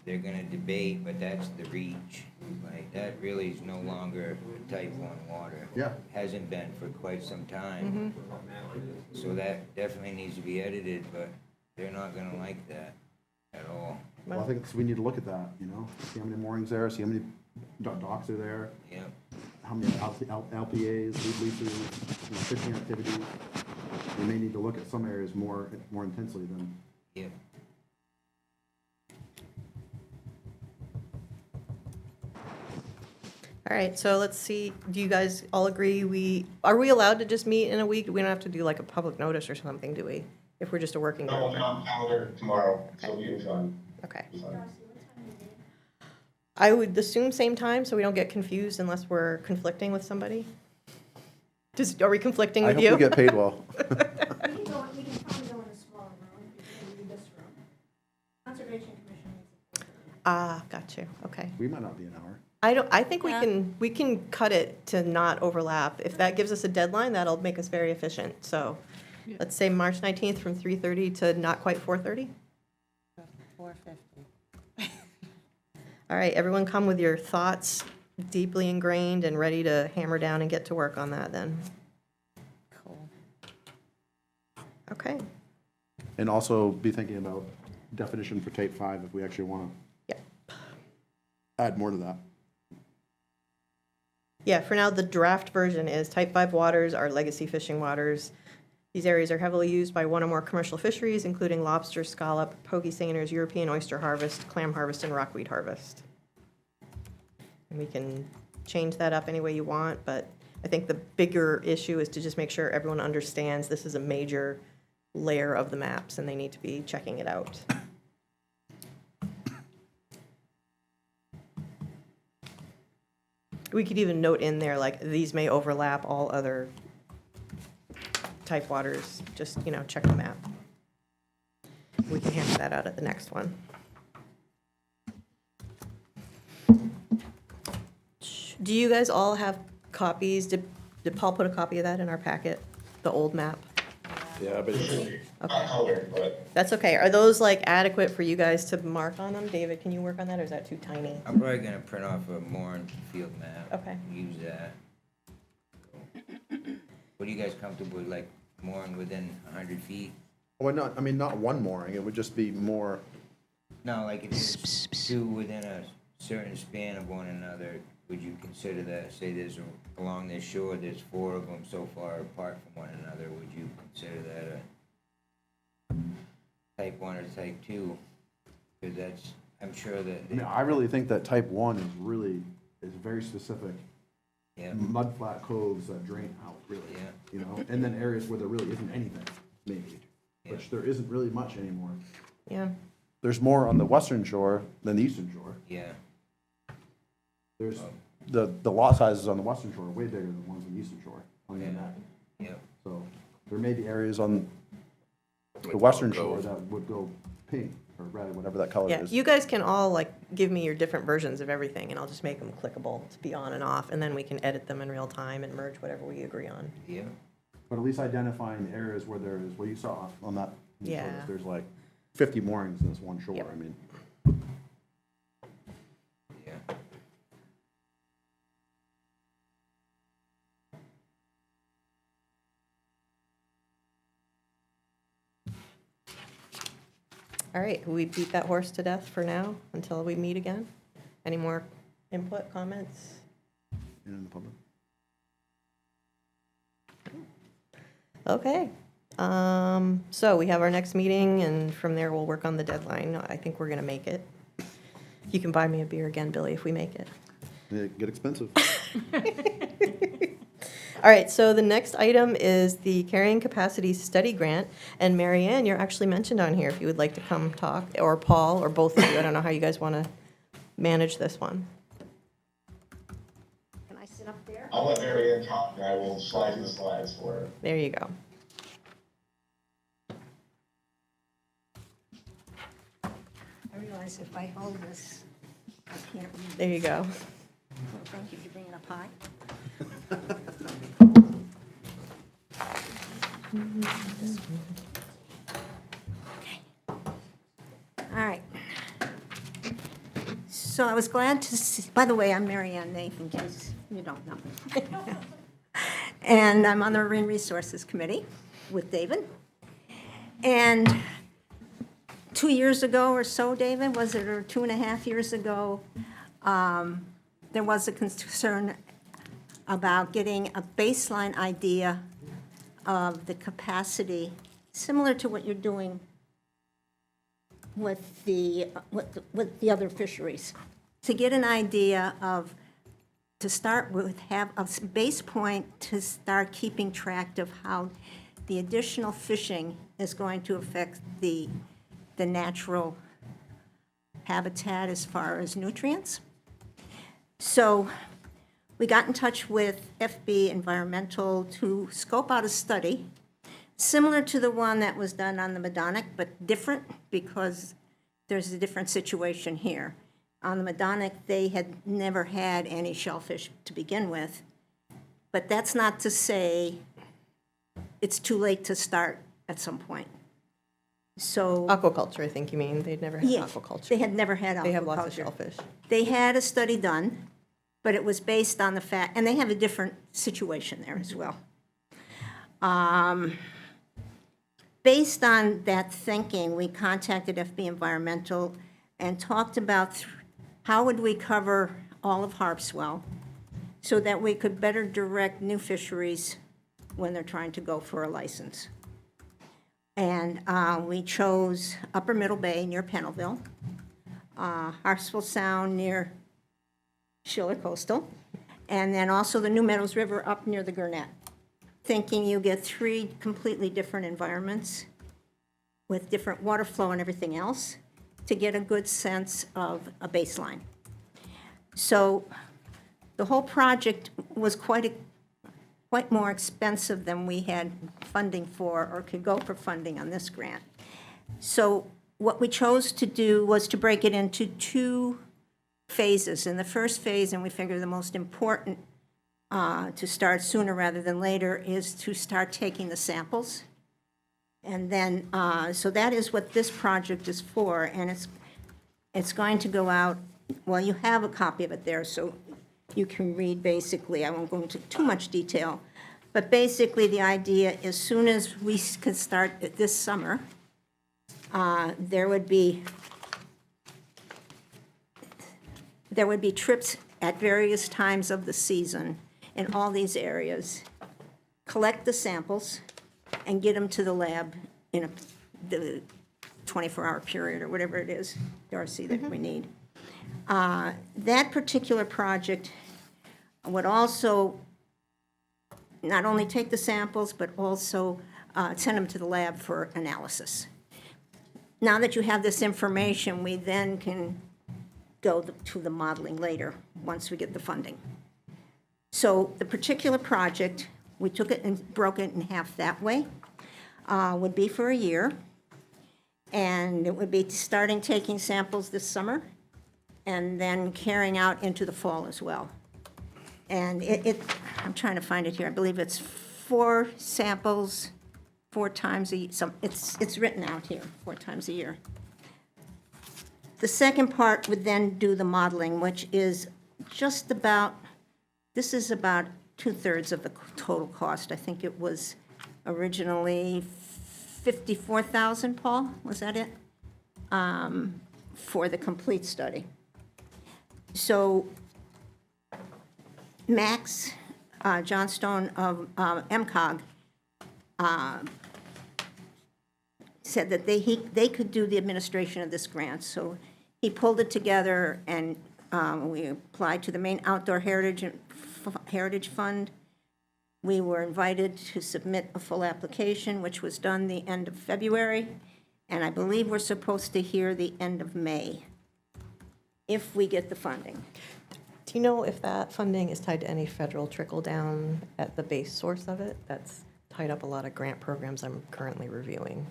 they're gonna debate, but that's the reach. Like, that really is no longer a type 1 water. Yeah. Hasn't been for quite some time. So that definitely needs to be edited, but they're not gonna like that at all. Well, I think we need to look at that, you know, see how many moorings there, see how many docks are there, Yep. how many LPAs, lead leases, you know, fishing activities. We may need to look at some areas more intensely than. Yep. All right, so let's see, do you guys all agree are we allowed to just meet in a week? We don't have to do like a public notice or something, do we? If we're just a working No, I'll group? be on calendar tomorrow, so we can fun. Okay. Be fun. I would assume same time, so we don't get confused unless we're conflicting with somebody. Are we conflicting I with hope you? we get paid well. We can probably go in a smaller room, maybe this room. Conservation Commission needs Ah, got you, okay. We might not be an hour. I think Yeah. we can cut it to not overlap. If that gives us a deadline, that'll make us very efficient. So let's say March 19th from 3:30 to not quite 4:30. 450. All right, everyone come with your thoughts deeply ingrained and ready to hammer down and get to work on that then. Cool. Okay, And also be thinking about definition for type 5 if we actually want yeah. to add more to that. Yeah, for now, the draft version is type 5 waters are legacy fishing waters. These areas are heavily used by one or more commercial fisheries, including lobster, scallop, pokey seiners, European oyster harvest, clam harvest, and rockweed harvest. And we can change that up any way you want, but I think the bigger issue is to just make sure everyone understands this is a major layer of the maps and they need to be checking it out. We could even note in there, like, these may overlap all other type waters, just, check the map. We can hammer that out at the next one. Do you guys all have copies? Did Paul put a copy of that in our packet, the old map? Yeah, but Not colored, but That's okay. Are those like adequate for you guys to mark on them? David, can you work on that, or is that too tiny? I'm probably gonna print off a mooring field map. Okay. Use that. What are you guys comfortable with, like mooring within 100 feet? well, not one mooring. It would just be more. No, like if there's two within a certain span of one another, would you consider that, say there's, along this shore, there's 4 of them so far apart from one another, would you consider that a type 1 or type 2? Because that's, I'm sure that, I mean, I really think that type 1 is very specific. yeah, Mud flat coves that drain out, really. Yeah. And then areas where there really isn't anything made, which there isn't really much anymore. Yeah. There's more on the western shore than the eastern shore. yeah. There's, the lot sizes on the western shore are way bigger than ones on the eastern shore on the Yeah. net. Yep. So there may be areas on the western shore Cove. that would go pink or red, whatever that color Yeah, is. you guys can all like give me your different versions of everything and I'll just make them clickable to be on and off, and then we can edit them in real time and merge whatever we agree on. Yeah. But at least identifying the areas where there is, what you saw on that. Yeah. There's like 50 moorings in this one shore. Yep. I mean, Yeah. All right, we beat that horse to death for now until we meet again. Any more Input, comments? In the public. Okay. So we have our next meeting, and from there, we'll work on the deadline. I think we're gonna make it. You can buy me a beer again, Billy, if we make it. They get expensive. All right, so the next item is the Carrying Capacity Study Grant. And Mary Ann, you're actually mentioned on here if you would like to come talk, or Paul, or both of you. I don't know how you guys want to manage this one. Can I sit up there? I'll let Mary Ann talk, and I will slide you the slides for her. There you go. I realize if I hold this, I can't read. There you go. Well, thank you for bringing up high. All right. So I was glad to see, by the way, I'm Mary Ann Nathan, in case you don't know. And I'm on the Marine Resources Committee with David. And 2 years ago or so, David, was it, or 2.5 years ago, there was a concern about getting a baseline idea of the capacity, similar to what you're doing with the other fisheries, to get an idea of, to start with, have a base point to start keeping track of how the additional fishing is going to affect the natural habitat as far as nutrients. So we got in touch with FB Environmental to scope out a study similar to the one that was done on the Madonic, but different because there's a different situation here. On the Madonic, they had never had any shellfish to begin with, but that's not to say it's too late to start at some point. So, Aquaculture, I think you mean. They'd never had yeah, aquaculture. they had never had aquaculture. They have lots of shellfish. They had a study done, but it was based on the fact, and they have a different situation there as well. Based on that thinking, we contacted FB Environmental and talked about how would we cover all of Harpswell so that we could better direct new fisheries when they're trying to go for a license. And we chose Upper Middle Bay near Pennellville, Harpswell Sound near Schiller Coastal, and then also the New Meadows River up near the Gurnett, thinking you get 3 completely different environments with different water flow and everything else to get a good sense of a baseline. So the whole project was quite more expensive than we had funding for or could go for funding on this grant. So what we chose to do was to break it into 2 phases. In the first phase, and we figure the most important to start sooner rather than later, is to start taking the samples. And then, so that is what this project is for, and it's going to go out, well, you have a copy of it there, so you can read basically. I won't go into too much detail, but basically the idea, as soon as we can start this summer, there would be trips at various times of the season in all these areas, collect the samples, and get them to the lab in the 24-hour period or whatever it is, Darcy, that we need. That particular project would also not only take the samples, but also send them to the lab for analysis. Now that you have this information, we then can go to the modeling later, once we get the funding. So the particular project, we took it and broke it in half that way, would be for a year, and it would be starting taking samples this summer, and then carrying out into the fall as well. And I'm trying to find it here, I believe it's 4 samples, 4 times a year, it's written out here, 4 times a year. The second part would then do the modeling, which is just about, this is about 2/3 of the total cost. I think it was originally $54,000, Paul, was that it? For the complete study. So Max Johnstone of MCOG said that they could do the administration of this grant. So he pulled it together, and we applied to the Maine Outdoor Heritage Fund. We were invited to submit a full application, which was done the end of February, and I believe we're supposed to hear the end of May, if we get the funding. Do you know if that funding is tied to any federal trickle down at the base source of it? That's tied up a lot of grant programs I'm currently reviewing.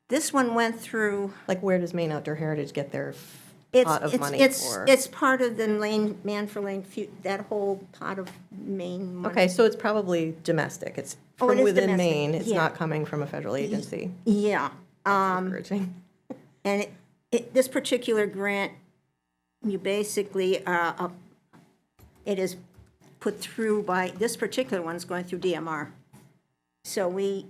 This one went through, Like, where does Maine Outdoor Heritage get their pot of money for? it's part of the Man for Lane, that whole pot of Maine money. Okay, so it's probably domestic. It's Oh, it from is within domestic, Maine. It's yeah. not coming from a federal agency. Yeah. Encouraging. And this particular grant, you basically, it is put through by, this particular one's going through DMR. So we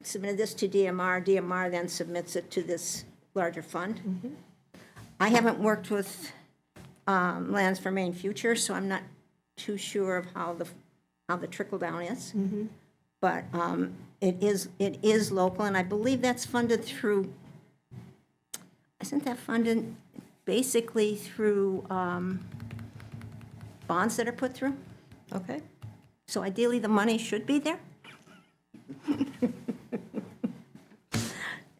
submitted this to DMR. DMR then submits it to this larger fund. I haven't worked with Lands for Maine Future, so I'm not too sure of how the trickle down is. But it is local, and I believe that's funded through, isn't that funded basically through bonds that are put through? Okay. So ideally, the money should be there.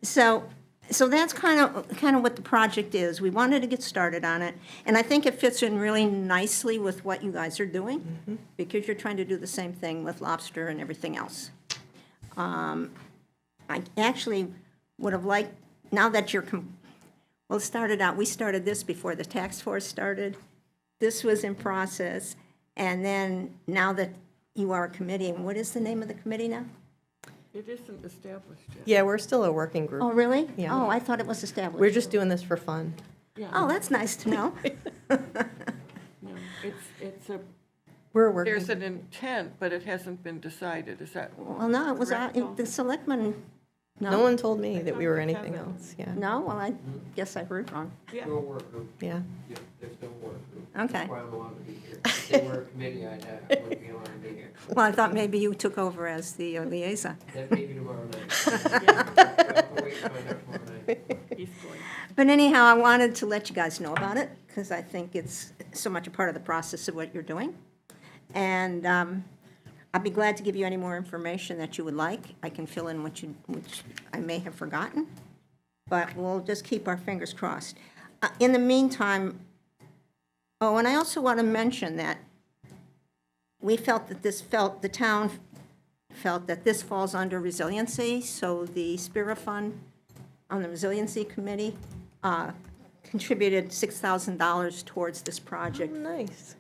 So that's kind of what the project is. We wanted to get started on it, and I think it fits in really nicely with what you guys are doing, because you're trying to do the same thing with lobster and everything else. I actually would have liked, now that you're, well, it started out, we started this before the task force started. This was in process, and then now that you are a committee, and what is the name of the committee now? It isn't established yet. Yeah, we're still a working group. Oh, really? Yeah. Oh, I thought it was established. We're just doing this for fun. Yeah. Oh, that's nice to know. No, it's a, We're a working. there's an intent, but it hasn't been decided. Is that? Well, no, it was, correct, Paul? the selectmen, No no. one told me that we were thought we anything had that. else. Yeah. No, well, I guess I heard wrong. Yeah. No work group, Yeah. yeah, there's no work group. Okay. That's why I'm allowed to be here. If they were a committee, I wouldn't be allowed to be here. Well, I thought maybe you took over as the liaison. That may be tomorrow night. I'll wait, find out tomorrow night. He's going. But anyhow, I wanted to let you guys know about it, because I think it's so much a part of the process of what you're doing. And I'd be glad to give you any more information that you would like. I can fill in which I may have forgotten, but we'll just keep our fingers crossed. In the meantime, oh, and I also want to mention that we felt that the town felt that this falls under resiliency, so the Spira Fund on the Resiliency Committee contributed $6,000 towards this project, Nice.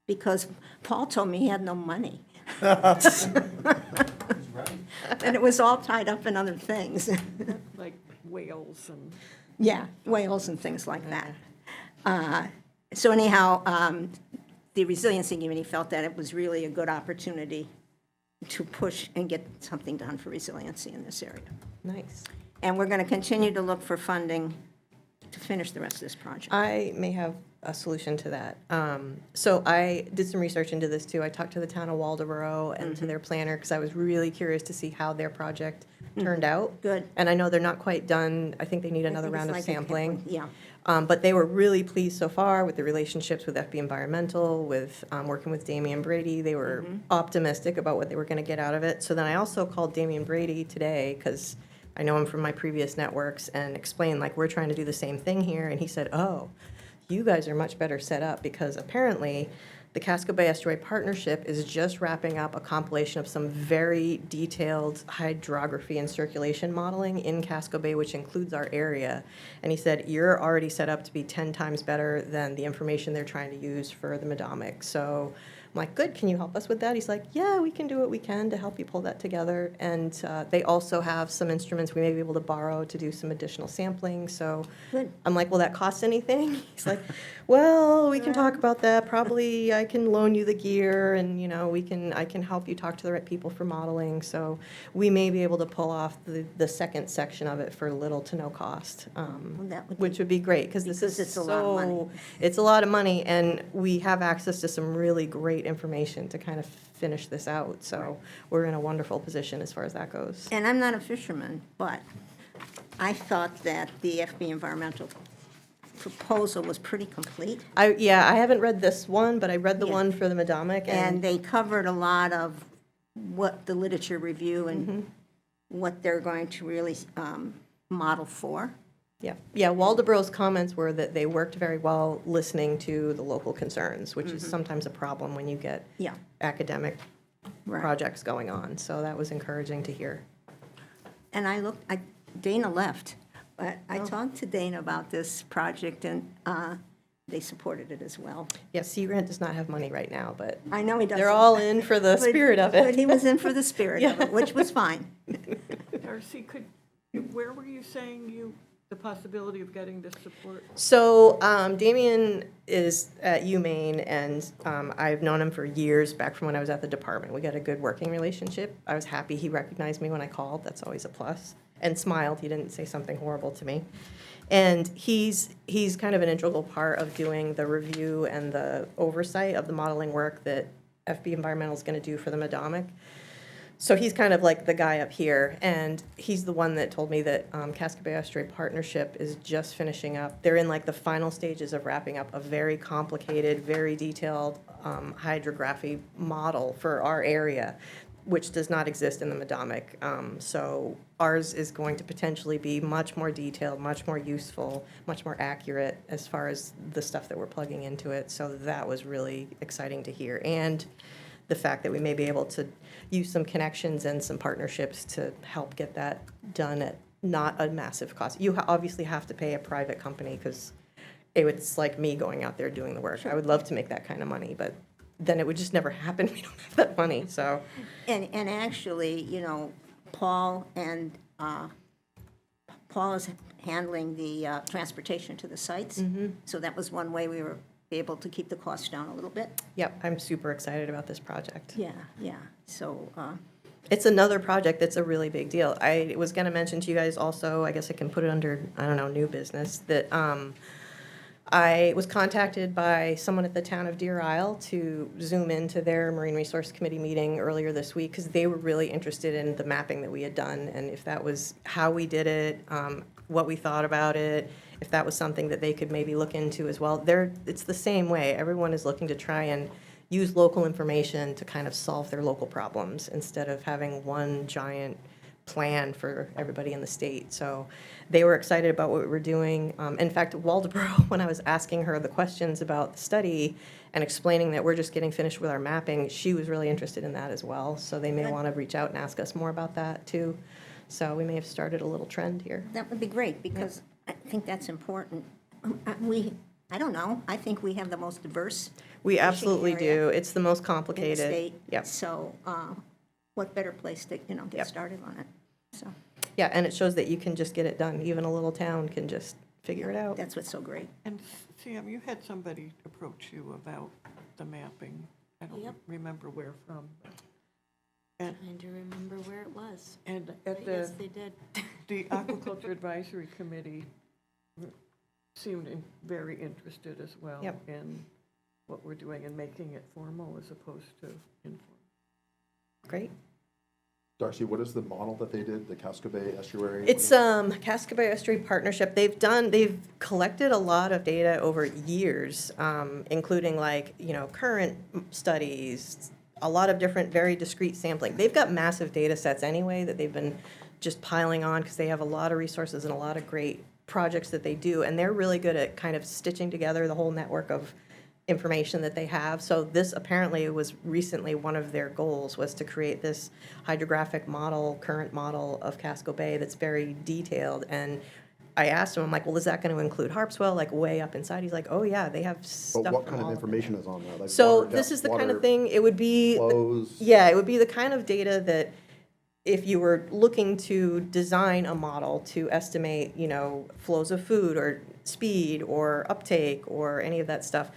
because Paul told me he had no money. He's right. And it was all tied up in other things. Like whales and. Yeah, whales and things like that. So anyhow, the Resiliency Committee felt that it was really a good opportunity to push and get something done for resiliency in this area. Nice. And we're going to continue to look for funding to finish the rest of this project. I may have a solution to that. So I did some research into this too. I talked to the town of Waldoboro and to their planner because I was really curious to see how their project turned out. Good. And I know they're not quite done. I think they need another I think round of it's like a sampling. Yeah. But they were really pleased so far with the relationships with FB Environmental, with working with Damian Brady. They were optimistic about what they were going to get out of it. So then I also called Damian Brady today because I know him from my previous networks and explained, like, we're trying to do the same thing here. And he said, oh, you guys are much better set up because apparently the Casco Bay Estuary Partnership is just wrapping up a compilation of some very detailed hydrography and circulation modeling in Casco Bay, which includes our area. And he said, you're already set up to be 10 times better than the information they're trying to use for the Medomic. So I'm like, good, can you help us with that? He's like, yeah, we can do what we can to help you pull that together. And they also have some instruments we may be able to borrow to do some additional sampling. So Good. I'm like, will that cost anything? He's like, Well, we can talk about that. Probably I can loan you the gear and, I can help you talk to the right people for modeling. So we may be able to pull off the second section of it for little to no cost, that would be- which would be great because this Because is it's a lot of money. it's a lot of money and we have access to some really great information to kind of finish this out. So we're in a wonderful position as far as that goes. And I'm not a fisherman, but I thought that the FB environmental proposal was pretty complete. I haven't read this one, but I read the Yeah. one for the Madomic And they covered a lot of what the literature review and what they're going to really model for. Yeah, Waldeboro's comments were that they worked very well listening to the local concerns, which is sometimes a problem when you get Yeah. academic Right. projects going on. So that was encouraging to hear. And Dana left, but I talked to Dana about this project, and they supported it as well. Yeah, Sea Grant does not have money right now, but I know he doesn't. they're all in for the spirit of But he it. was in for the spirit of it, which was fine. Darcy, where were you saying the possibility of getting this support? So Damien is at UMaine, and I've known him for years, back from when I was at the department. We got a good working relationship. I was happy he recognized me when I called. That's always a plus. And smiled. He didn't say something horrible to me. And he's kind of an integral part of doing the review and the oversight of the modeling work that FB Environmental is going to do for the Madomic. So he's kind of like the guy up here, and he's the one that told me that Casca Bay Estuary Partnership is just finishing up. They're in like the final stages of wrapping up a very complicated, very detailed hydrography model for our area, which does not exist in the Madomic. So ours is going to potentially be much more detailed, much more useful, much more accurate as far as the stuff that we're plugging into it. So that was really exciting to hear. And the fact that we may be able to use some connections and some partnerships to help get that done at not a massive cost. You obviously have to pay a private company because it's like me going out there doing the work. I would love to make that kind of money, but then it would just never happen. We don't have that money, so. And actually, Paul is handling the transportation to the sites. So that was one way we were able to keep the costs down a little bit. Yep, I'm super excited about this project. Yeah. So, It's another project that's a really big deal. I was going to mention to you guys also, I guess I can put it under, I don't know, new business, that I was contacted by someone at the town of Deer Isle to Zoom into their Marine Resource Committee meeting earlier this week because they were really interested in the mapping that we had done and if that was how we did it, what we thought about it, if that was something that they could maybe look into as well. It's the same way. Everyone is looking to try and use local information to kind of solve their local problems instead of having one giant plan for everybody in the state. So they were excited about what we were doing. In fact, Waldeboro, when I was asking her the questions about the study and explaining that we're just getting finished with our mapping, she was really interested in that as well. So they may want to reach out and ask us more about that too. So we may have started a little trend here. that would be great, because I think that's important. I don't know, I think we have the most diverse We fishing absolutely area do. It's the most in the complicated. state. Yep. So, what better place to, get Yep. started on it? So, Yeah, and it shows that you can just get it done. Even a little town can just figure it out. that's what's so great. And Sam, you had somebody approach you about the mapping. I don't Yep. remember where from. And, Trying to remember where it was. and But at yes, the, they did. the Aquaculture Advisory Committee seemed very interested as well Yep. in what we're doing and making it formal as opposed to informal. Great. Darcy, what is the model that they did, the Casca Bay Estuary? It's Casca Bay Estuary Partnership. They've collected a lot of data over years, including current studies, a lot of different very discrete sampling. They've got massive data sets anyway that they've been just piling on because they have a lot of resources and a lot of great projects that they do, and they're really good at kind of stitching together the whole network of information that they have. So this apparently was recently one of their goals was to create this hydrographic model, current model of Casco Bay that's very detailed. And I asked him, I'm like, well, is that going to include Harpswell, like way up inside? He's like, oh yeah, they have stuff. But what from kind of all information is on that? Like So water this depth, is the kind water of thing, it would be, flows? yeah, it would be the kind of data that if you were looking to design a model to estimate, flows of food or speed or uptake or any of that stuff,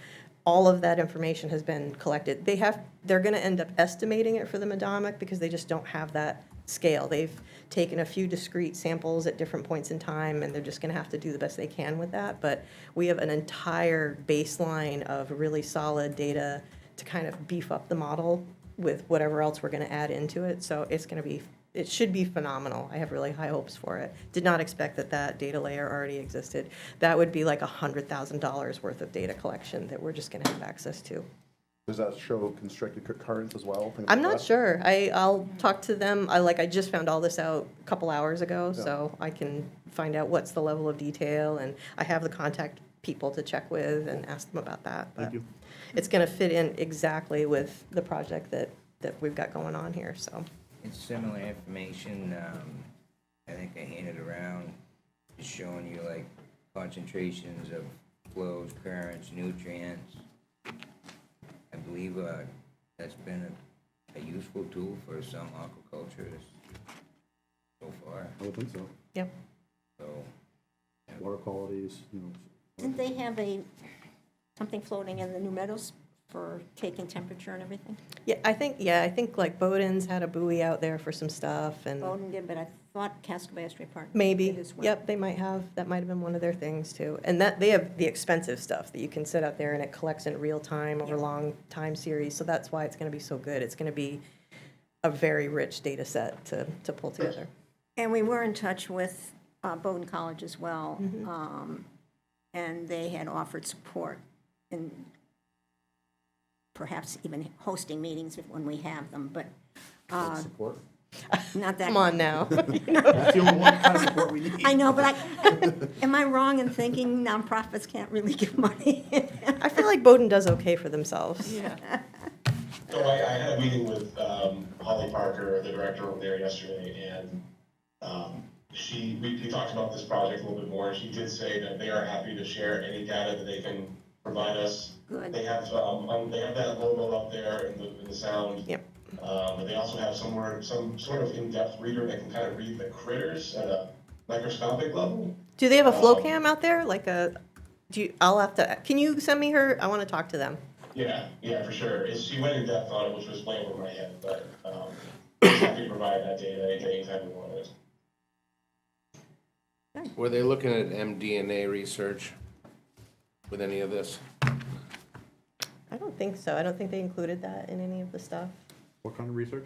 all of that information has been collected. They're going to end up estimating it for the medomic because they just don't have that scale. They've taken a few discrete samples at different points in time, and they're just going to have to do the best they can with that. But we have an entire baseline of really solid data to kind of beef up the model with whatever else we're going to add into it. So it should be phenomenal. I have really high hopes for it. Did not expect that data layer already existed. That would be like $100,000 worth of data collection that we're just going to have access to. Does that show constricted currents as well? things I'm like not that? sure. I'll talk to them. I just found all this out a couple hours ago, Yeah. so I can find out what's the level of detail, and I have the contact people to check with and ask them about that. Thank But you. it's going to fit in exactly with the project that we've got going on here, so. It's similar information, I think I handed around, just showing you like concentrations of flows, currents, nutrients. I believe, that's been a useful tool for some aquaculturists so far, I would think so. Yep. so. Water qualities, Didn't they have something floating in the New Meadows for taking temperature and everything? Yeah, I think like Bowden's had a buoy out there for some stuff, and Bowden did, but I thought Casco Bay Street Park maybe, did as well. yep, they might have. That might have been one of their things too. And that they have the expensive stuff that you can sit out there and it collects in real time over long time series. So that's why it's going to be so good. It's going to be a very rich data set to pull together. And we were in touch with Bowdoin College as well, and they had offered support in perhaps even hosting meetings when we have them, but support. not that. Come on now. That's the only one kind of support we need. I know, but am I wrong in thinking nonprofits can't really give money? I feel like Bowden does okay for themselves. Yeah. So I had a meeting with Holly Parker, the director over there yesterday, and we talked about this project a little bit more, and she did say that they are happy to share any data that they can provide us. Good. They have that logo up there in the sound. Yep. But they also have some sort of in-depth reader that can kind of read the critters at a microscopic level. Do they have a flow cam out there? I'll have to, can you send me her? I want to talk to them. Yeah, for sure. She went in depth on it, which was way over my head, but she's happy to provide that data anytime we want it. Were they looking at mDNA research with any of this? I don't think so. I don't think they included that in any of the stuff. What kind of research?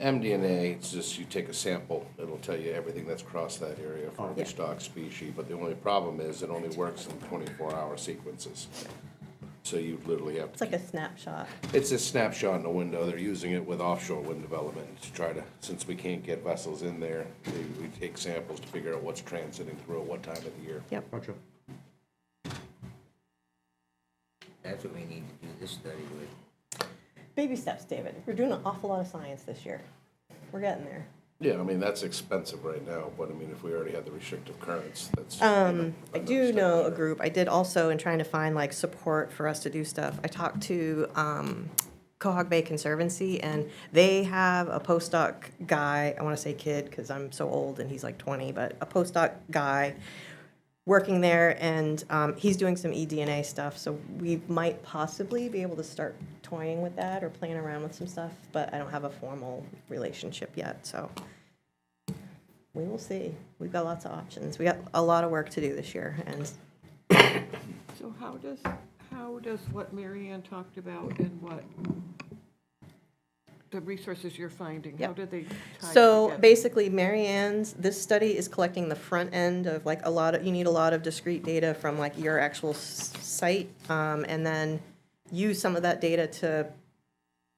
mDNA, it's just you take a sample, it'll tell you everything that's crossed that area for every Yeah. stock species, but the only problem is it only works in 24-hour sequences. So you literally have It's to, like a snapshot. it's a snapshot in a window. They're using it with offshore wind development to try to, since we can't get vessels in there, we take samples to figure out what's transiting through at what time of the year. Yep. Gotcha. That's what we need to do this study with. Baby steps, David. We're doing an awful lot of science this year. We're getting there. Yeah, I mean, that's expensive right now, but I mean, if we already had the restrictive currents, that's. I another do step know a there. group. I did also in trying to find support for us to do stuff. I talked to Quahog Bay Conservancy, and they have a postdoc guy. I want to say kid because I'm so old and he's like 20, but a postdoc guy working there, and he's doing some eDNA stuff. So we might possibly be able to start toying with that or playing around with some stuff, but I don't have a formal relationship yet. So we will see. We've got lots of options. We got a lot of work to do this year, and So how does what Mary Ann talked about and what the resources you're finding, how Yep. do they tie so together? basically Mary Ann's, this study is collecting the front end of you need a lot of discrete data from your actual site, and then use some of that data to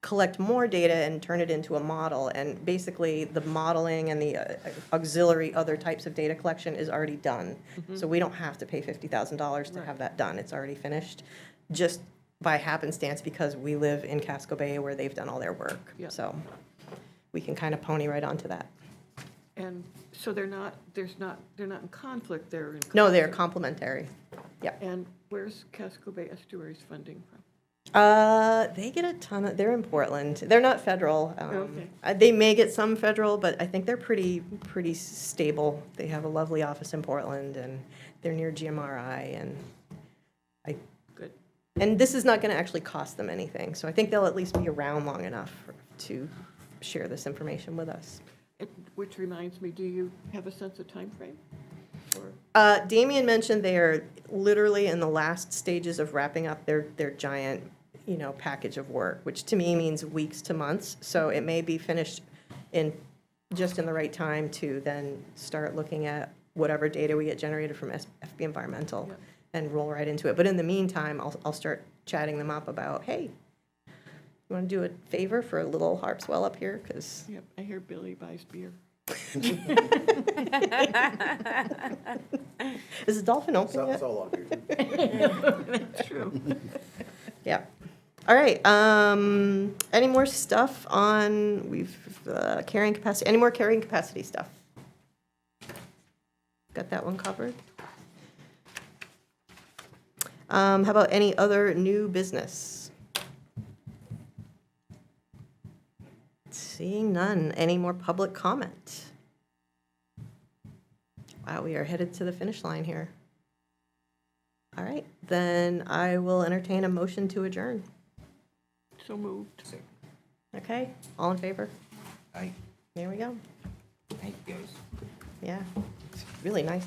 collect more data and turn it into a model. And basically the modeling and the auxiliary other types of data collection is already done. So we don't have to pay $50,000 to have that done. It's already finished, just by happenstance because we live in Casco Bay where they've done all their work. Yeah. So we can kind of pony right onto that. And so they're not in conflict, they're in. No, they're concert. complementary. Yeah. And where's Casco Bay Estuaries funding from? They get a ton of, they're in Portland. They're not federal. Okay. They may get some federal, but I think they're pretty stable. They have a lovely office in Portland, and they're near GMRI, and Good. and this is not going to actually cost them anything. So I think they'll at least be around long enough to share this information with us. Which reminds me, do you have a sense of time frame? Or Damien mentioned they are literally in the last stages of wrapping up their giant, package of work, which to me means weeks to months. So it may be finished just in the right time to then start looking at whatever data we get generated from FB Environmental Yep. and roll right into it. But in the meantime, I'll start chatting them up about, hey, you want to do a favor for a little Harpswell up here? Because Yep, I hear Billy buys beer. is the dolphin open Saw yet? a lot of beer. That's true. Yeah. All right. Any more stuff on carrying capacity? Any more carrying capacity stuff? Got that one covered. How about any other new business? Seeing none. Any more public comment? Wow, we are headed to the finish line here. All right, then I will entertain a motion to adjourn. So moved. Okay, all in favor? Aye. There we go. Thank you, guys. Yeah, it's really nice